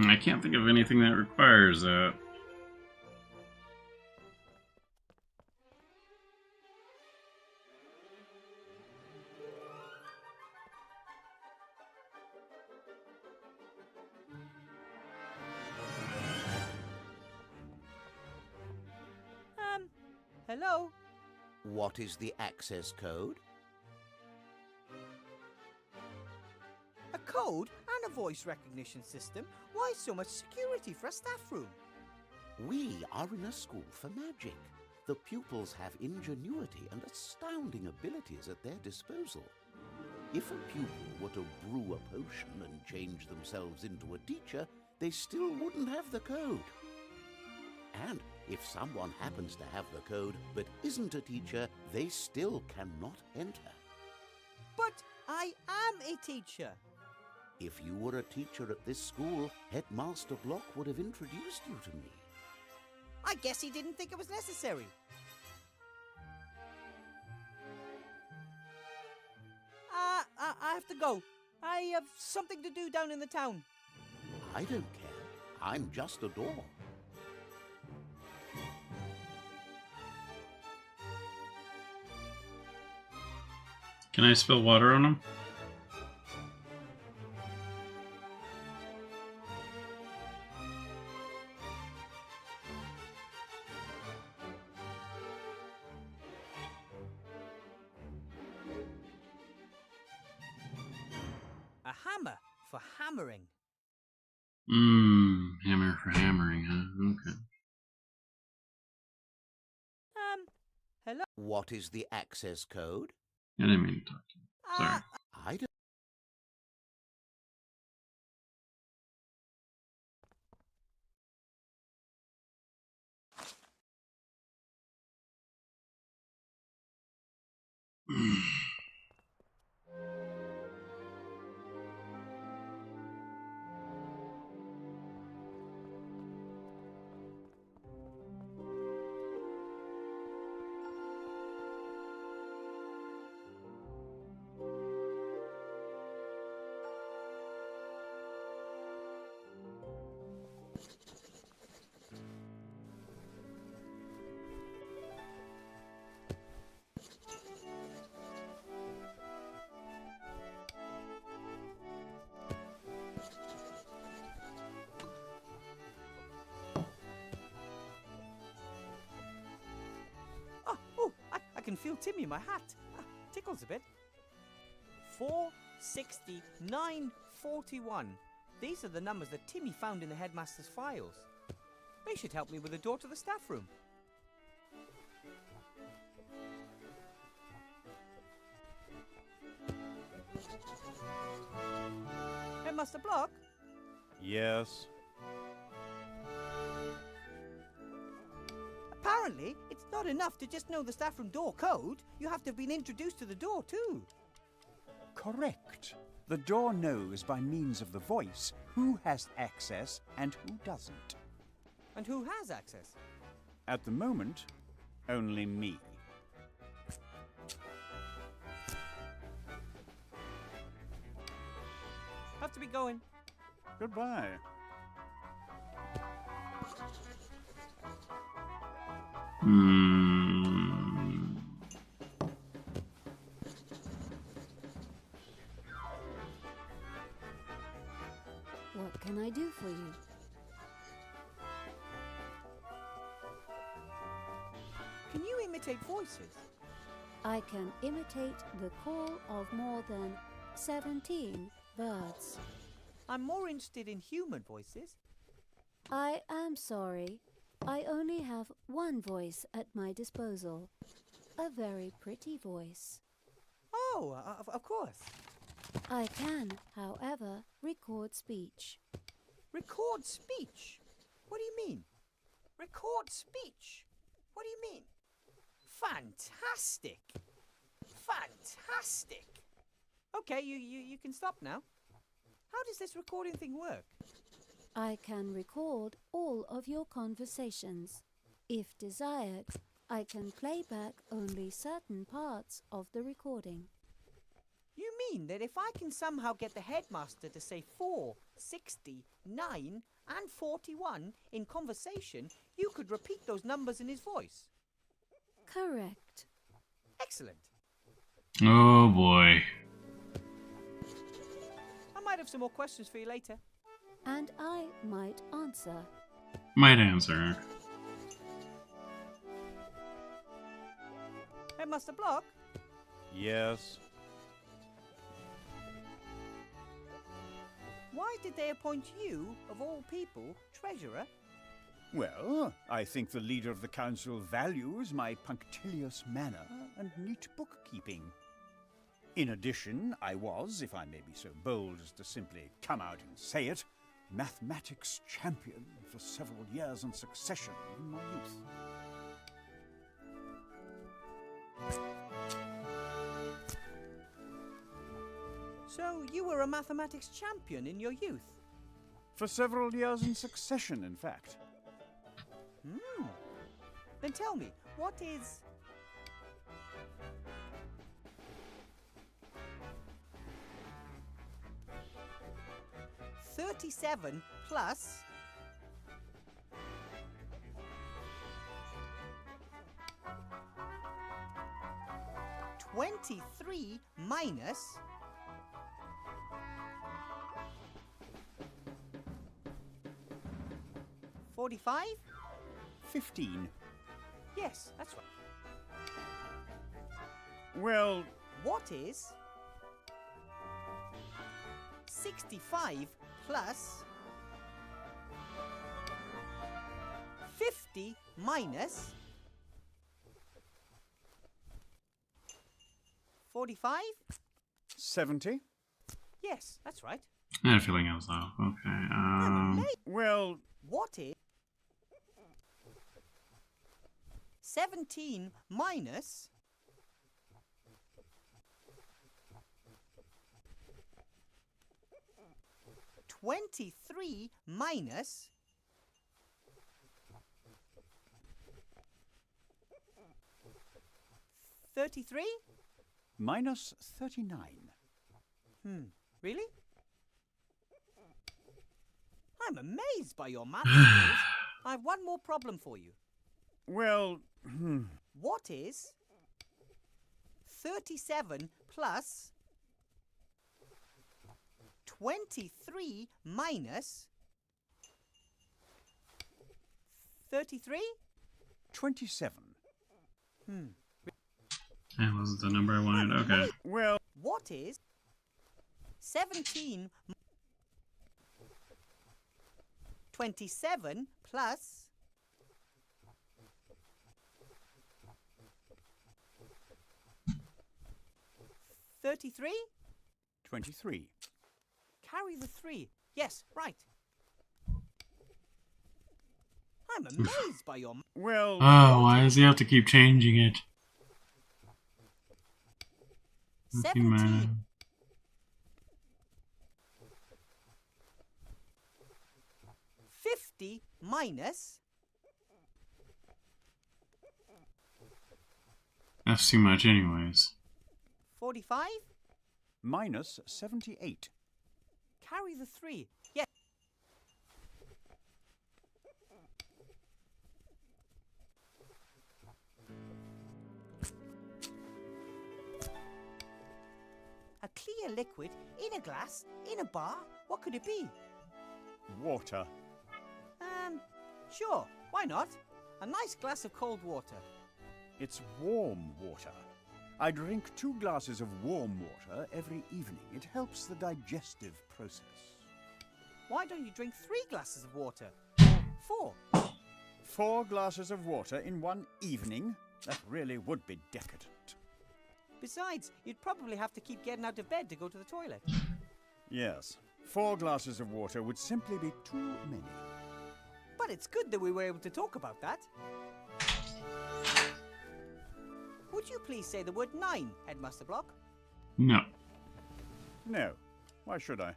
I can't think of anything that requires that. Hello? What is the access code? A code and a voice recognition system? Why so much security for a staff room? We are in a school for magic. The pupils have ingenuity and astounding abilities at their disposal. If a pupil were to brew a potion and change themselves into a teacher, they still wouldn't have the code. And if someone happens to have the code but isn't a teacher, they still cannot enter. But I am a teacher. If you were a teacher at this school, Headmaster Block would have introduced you to me. I guess he didn't think it was necessary. I have to go. I have something to do down in the town. I don't care. I'm just a door. Can I spill water on him? A hammer for hammering. Hammer for hammering, huh? Okay. Hello? What is the access code? I didn't mean to talk to you. Sorry. I don't... I can feel Timmy in my hat. Tickles a bit. 460 941. These are the numbers that Timmy found in the headmaster's files. They should help me with the door to the staff room. Headmaster Block? Yes. Apparently, it's not enough to just know the staff room door code. You have to have been introduced to the door too. Correct. The door knows by means of the voice who has access and who doesn't. And who has access? At the moment, only me. Have to be going. Goodbye. can I do for you? Can you imitate voices? I can imitate the call of more than 17 birds. I'm more interested in human voices. I am sorry. I only have one voice at my disposal. A very pretty voice. Oh, of course. I can, however, record speech. Record speech? What do you mean? Record speech? What do you mean? Fantastic! Fantastic! Okay, you can stop now. How does this recording thing work? I can record all of your conversations. If desired, I can play back only certain parts of the recording. You mean that if I can somehow get the headmaster to say 4, 60, 9 and 41 in conversation, you could repeat those numbers in his voice? Correct. Excellent. Oh boy. I might have some more questions for you later. And I might answer. Might answer. Headmaster Block? Yes. Why did they appoint you, of all people, treasurer? Well, I think the leader of the council values my punctilious manner and neat bookkeeping. In addition, I was, if I may be so bold as to simply come out and say it, mathematics champion for several years in succession in my youth. So you were a mathematics champion in your youth? For several years in succession, in fact. Then tell me, what is... $37 plus... $23 minus... 45? 15. Yes, that's right. Well, What is 65 plus 50 minus 45? 70. Yes, that's right. I had a feeling I was off. Okay. Well, What is 17 minus 23 minus 33? minus 39. Really? I'm amazed by your math skills. I have one more problem for you. Well, What is 37 plus 23 minus 33? 27. That wasn't the number I wanted. Okay. Well, What is 17 27 plus 33? 23. Carry the 3. Yes, right. I'm amazed by your... Well, Oh, why does he have to keep changing it? Fucking 17 man. minus That's too much anyways. 45? minus 78. Carry the 3. Yes. A clear liquid in a glass, in a bar? What could it be? water. Sure, why not? A nice glass of cold water. It's warm water. I drink 2 glasses of warm water every evening. It helps the digestive process. Why don't you drink 3 glasses of water? Or 4? 4 glasses of water in one evening? That really would be decadent. Besides, you'd probably have to keep getting out of bed to go to the toilet. Yes, 4 glasses of water would simply be too many. But it's good that we were able to talk about that. Would you please say the word 9, Headmaster Block? No. No, why should I?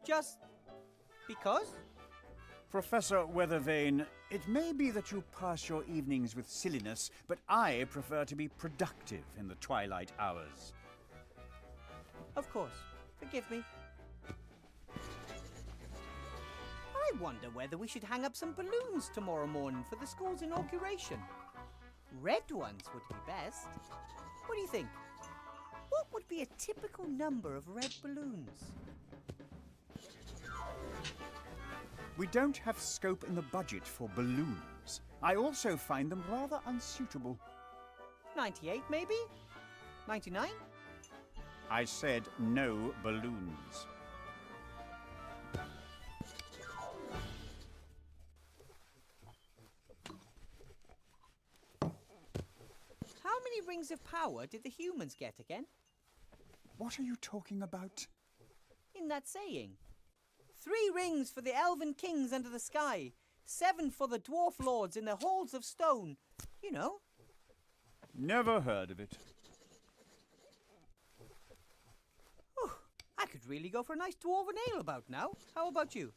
Just because? Professor Weathervane, it may be that you pass your evenings with silliness, but I prefer to be productive in the twilight hours. Of course. Forgive me. I wonder whether we should hang up some balloons tomorrow morning for the school's inauguration. Red ones would be best. What do you think? What would be a typical number of red balloons? We don't have scope in the budget for balloons. I also find them rather unsuitable. 98, maybe? 99? I said no balloons. How many rings of power did the humans get again? What are you talking about? In that saying. 3 rings for the elven kings under the sky. 7 for the dwarf lords in their halls of stone. You know. Never heard of it. I could really go for a nice dwarven ale about now. How about you?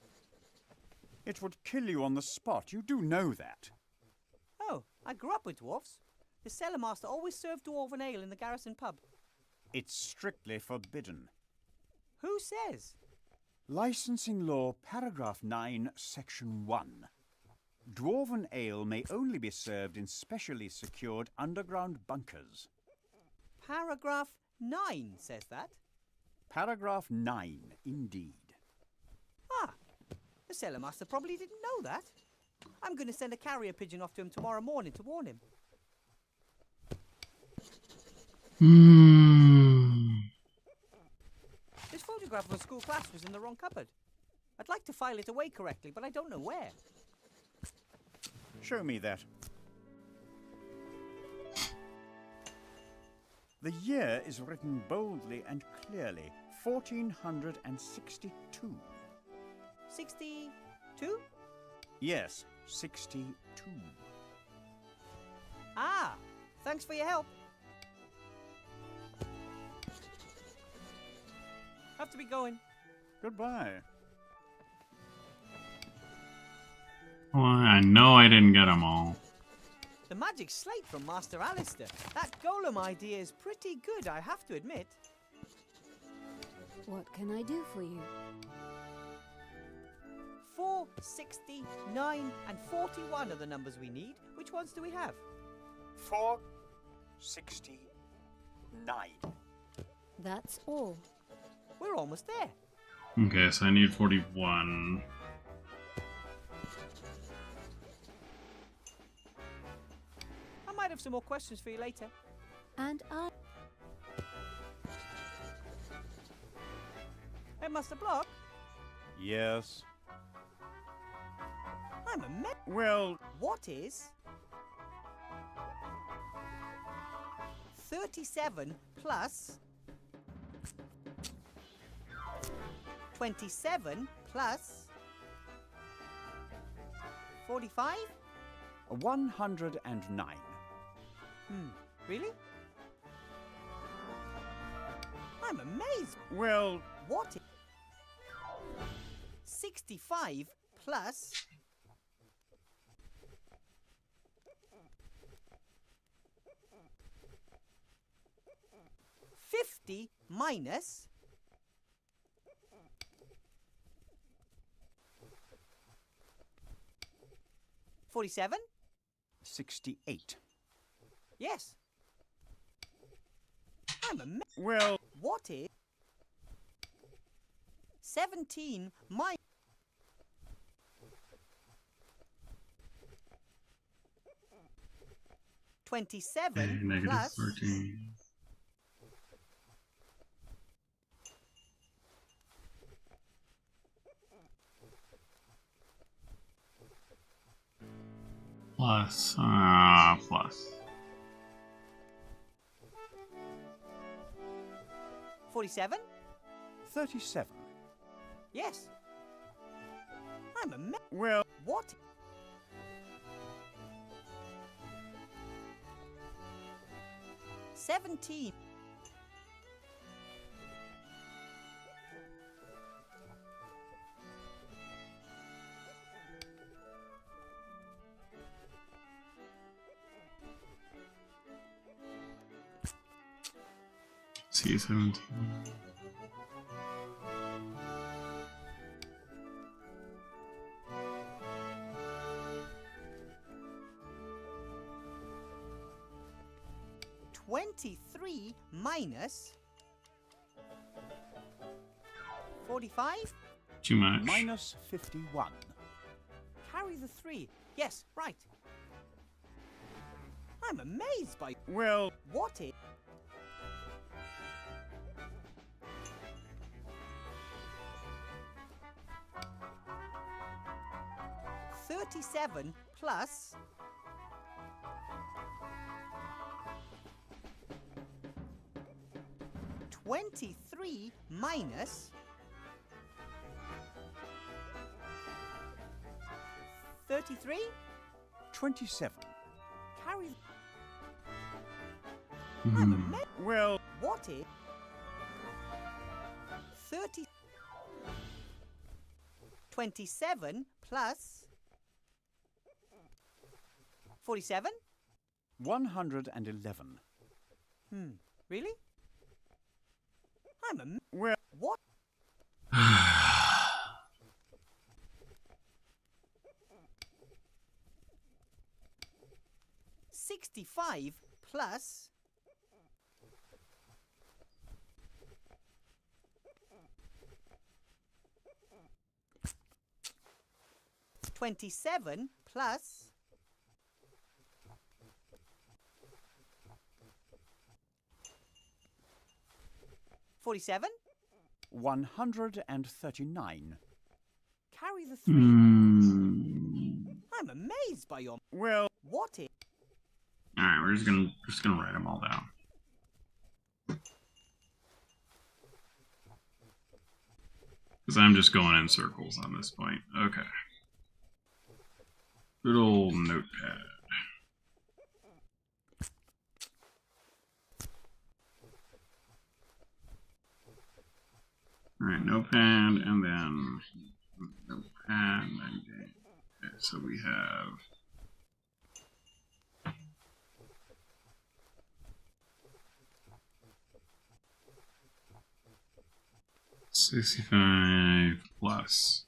It would kill you on the spot. You do know that. Oh, I grew up with dwarfs. The cellar master always served dwarven ale in the garrison pub. It's strictly forbidden. Who says? Licensing Law, Paragraph 9, Section 1. Dwarven ale may only be served in specially secured underground bunkers. Paragraph 9 says that. Paragraph 9, indeed. Ah, the cellar master probably didn't know that. I'm going to send a carrier pigeon off to him tomorrow morning to warn him. This photograph of a school class was in the wrong cupboard. I'd like to file it away correctly, but I don't know where. Show me that. The year is written boldly and clearly. 1462. 62? Yes, 62. Ah, thanks for your help. Have to be going. Goodbye. Well, I know I didn't get them all. The magic slate from Master Alistair. That golem idea is pretty good, I have to admit. What can I do for you? 4, 69, and 41 are the numbers we need. Which ones do we have? 469. That's all. We're almost there. Okay, so I need 41. I might have some more questions for you later. And I... Hey, Master Block, Yes. I'm a me- Well, What is 37 plus 27 plus 45? 109. Really? I'm amazed. Well, What is 65 plus 50 minus 47? 68. Yes. I'm amazed. Well, What is 17 minus 27 negative plus 14. Plus. 47? 37. Yes. I'm a Well, What? $17. C17. $23 minus 45? Too much. minus 51. Carry the 3. Yes, right. I'm amazed by Well, what it. $37 plus 23 minus 33? 27. Carry. Hmm. Well, What is 30? 27 plus 47? 111. Really? I'm a. Well, What? $65 plus 27 plus 47? 139. Carry the 3. I'm amazed by your. Well, What is. Alright, we're just gonna write them all down. Because I'm just going in circles on this point. Okay. Good old notepad. Alright, notepad, and then notepad, okay, so we have 65 plus.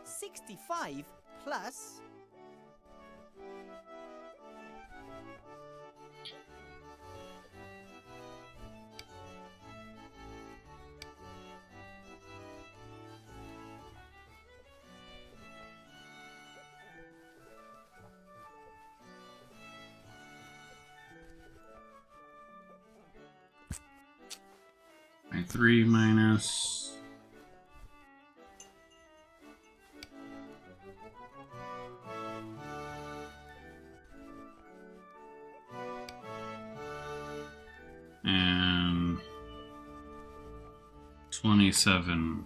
$65 plus 3 minus and 27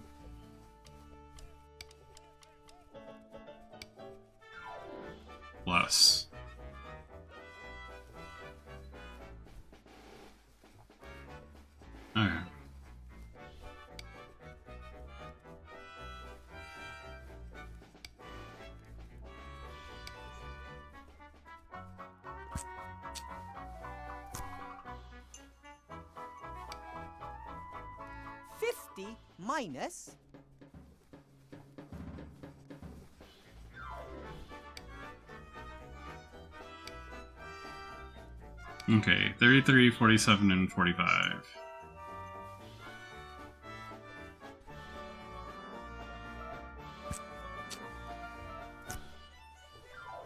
plus. Okay.50 minus Okay, 33, 47, and 45.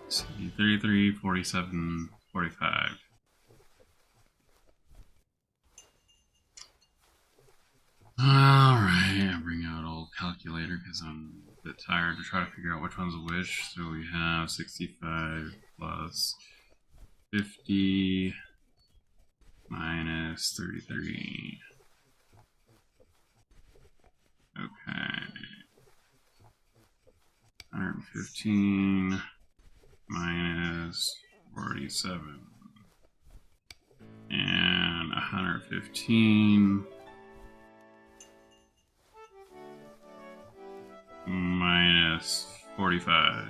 Let's see, 33, 47, 45. Alright, I'll bring out old calculator because I'm a bit tired to try to figure out which one's which. So we have 65 plus 50 minus 33. Okay. 115 minus 47. And 115 minus 45.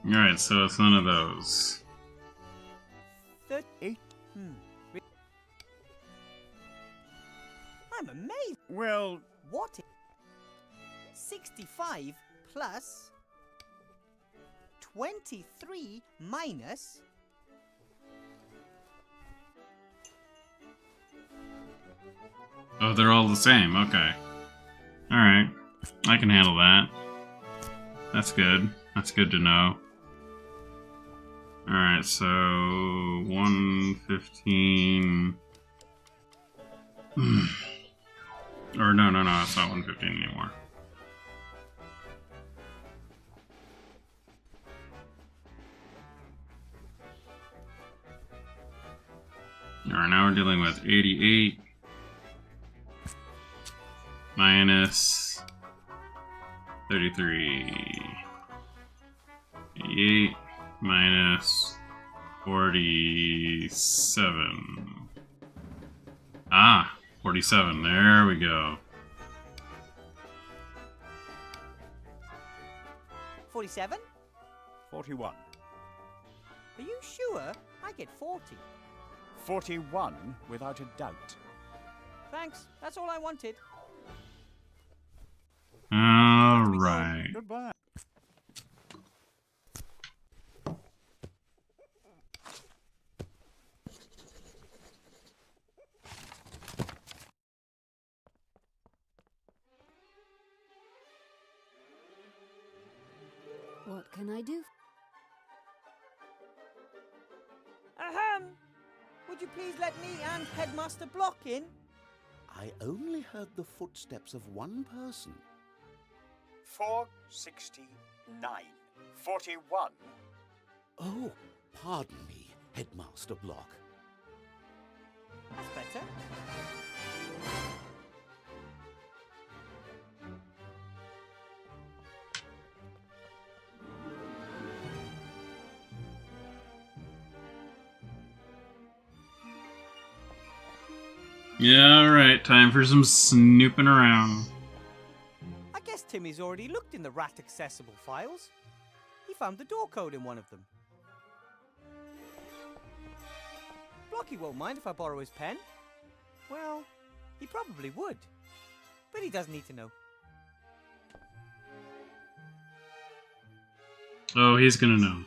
Alright, so it's none of those. 38. I'm amazed. Well, What? 65 plus 23 minus. Oh, they're all the same. Okay. Alright. I can handle that. That's good. That's good to know. Alright, so 115. Or no, it's not 115 anymore. Alright, now we're dealing with 88 minus 33. 88 minus 47. Ah, 47. There we go. 47? 41. Are you sure? I get 40. 41, without a doubt. Thanks. That's all I wanted. Alright. Goodbye. What can I do? Ahem! Would you please let me and Headmaster Block in? I only heard the footsteps of one person. 469. 41. Oh, pardon me, Headmaster Block. That's better. Yeah, alright. Time for some snooping around. I guess Timmy's already looked in the rat accessible files. He found the door code in one of them. Blocky won't mind if I borrow his pen. Well, he probably would. But he doesn't need to know. Oh, he's gonna know.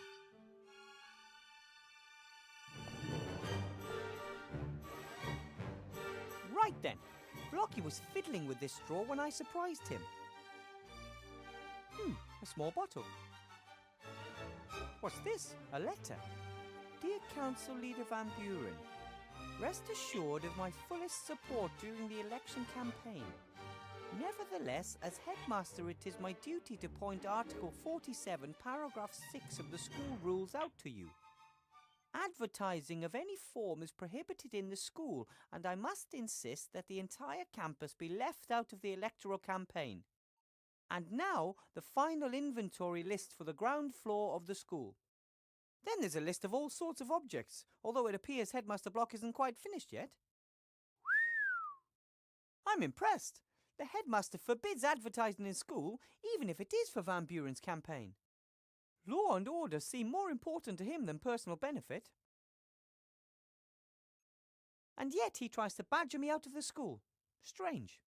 Right then. Blocky was fiddling with this straw when I surprised him. A small bottle. What's this? A letter. Dear Council Leader Van Buren, rest assured of my fullest support during the election campaign. Nevertheless, as headmaster, it is my duty to point Article 47, Paragraph 6 of the school rules out to you. Advertising of any form is prohibited in the school, and I must insist that the entire campus be left out of the electoral campaign. And now, the final inventory list for the ground floor of the school. Then there's a list of all sorts of objects, although it appears Headmaster Block isn't quite finished yet. I'm impressed. The headmaster forbids advertising in school, even if it is for Van Buren's campaign. Law and order seem more important to him than personal benefit. And yet he tries to badger me out of the school. Strange.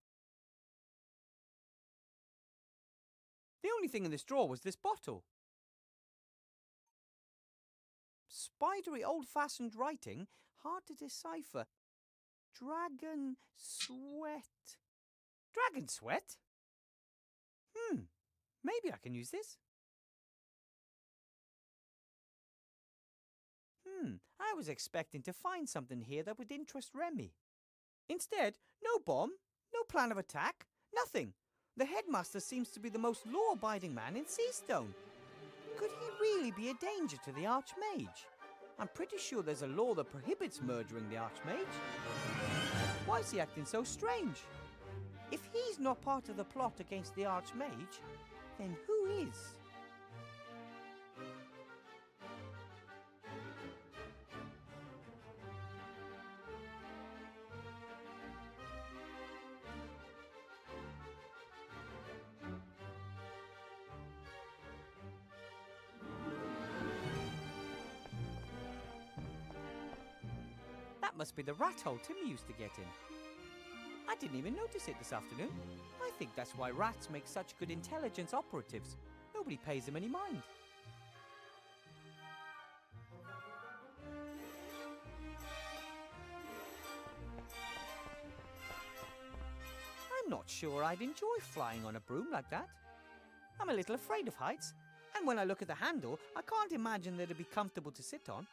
The only thing in this drawer was this bottle. Spidery old-fashioned writing, hard to decipher. Dragon sweat. Dragon sweat? Maybe I can use this. I was expecting to find something here that would interest Remy. Instead, no bomb, no plan of attack, nothing. The headmaster seems to be the most law-abiding man in Seastone. Could he really be a danger to the Archmage? I'm pretty sure there's a law that prohibits murdering the Archmage. Why is he acting so strange? If he's not part of the plot against the Archmage, then who is? That must be the rat hole Timmy used to get in. I didn't even notice it this afternoon. I think that's why rats make such good intelligence operatives. Nobody pays them any mind. I'm not sure I'd enjoy flying on a broom like that. I'm a little afraid of heights, and when I look at the handle, I can't imagine that it'd be comfortable to sit on.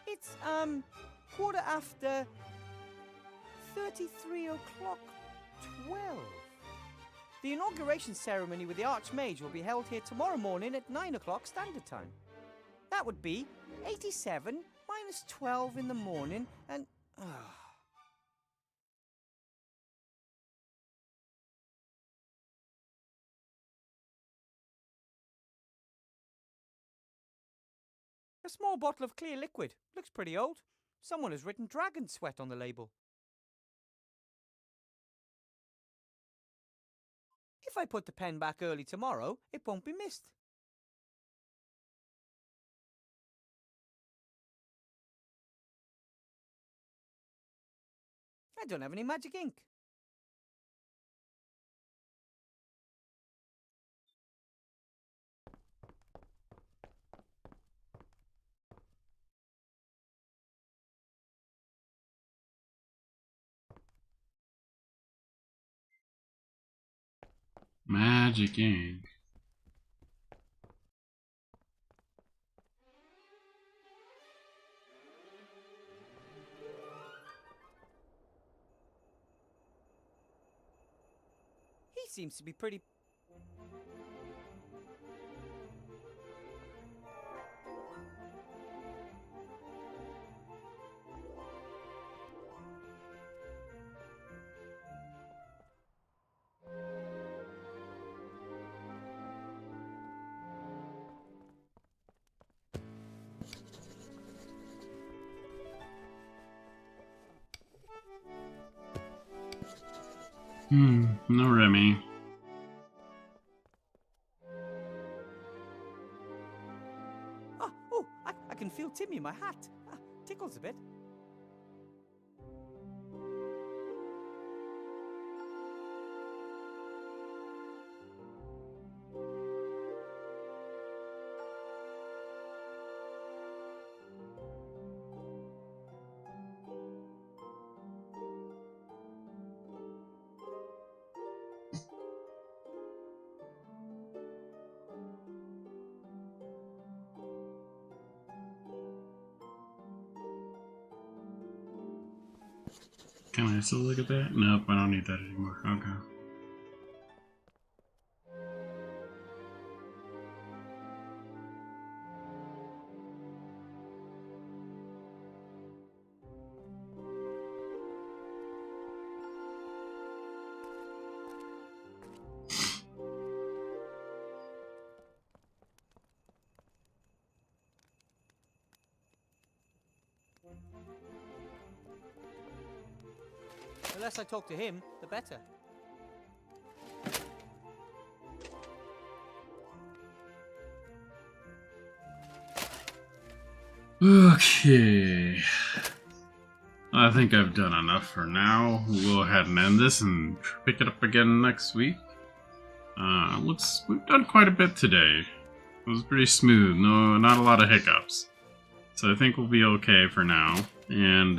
It's, 12:33. The inauguration ceremony with the Archmage will be held here tomorrow morning at 9 o'clock standard time. That would be 87 minus 12 in the morning and... A small bottle of clear liquid. Looks pretty old. Someone has written dragon sweat on the label. If I put the pen back early tomorrow, it won't be missed. I don't have any magic ink. Magic ink. He seems to be pretty... No Remy. I can feel Timmy in my hat. Tickles a bit. Can I still look at that? Nope, I don't need that anymore. Okay. The less I talk to him, the better. Okay. I think I've done enough for now. We'll go ahead and end this and pick it up again next week. We've done quite a bit today. It was pretty smooth. No, not a lot of hiccups. So I think we'll be okay for now. And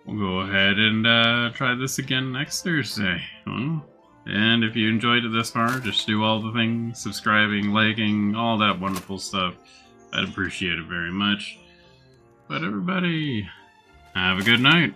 we'll go ahead and try this again next Thursday. And if you enjoyed it this far, just do all the things, subscribing, liking, all that wonderful stuff. I'd appreciate it very much. But everybody, have a good night.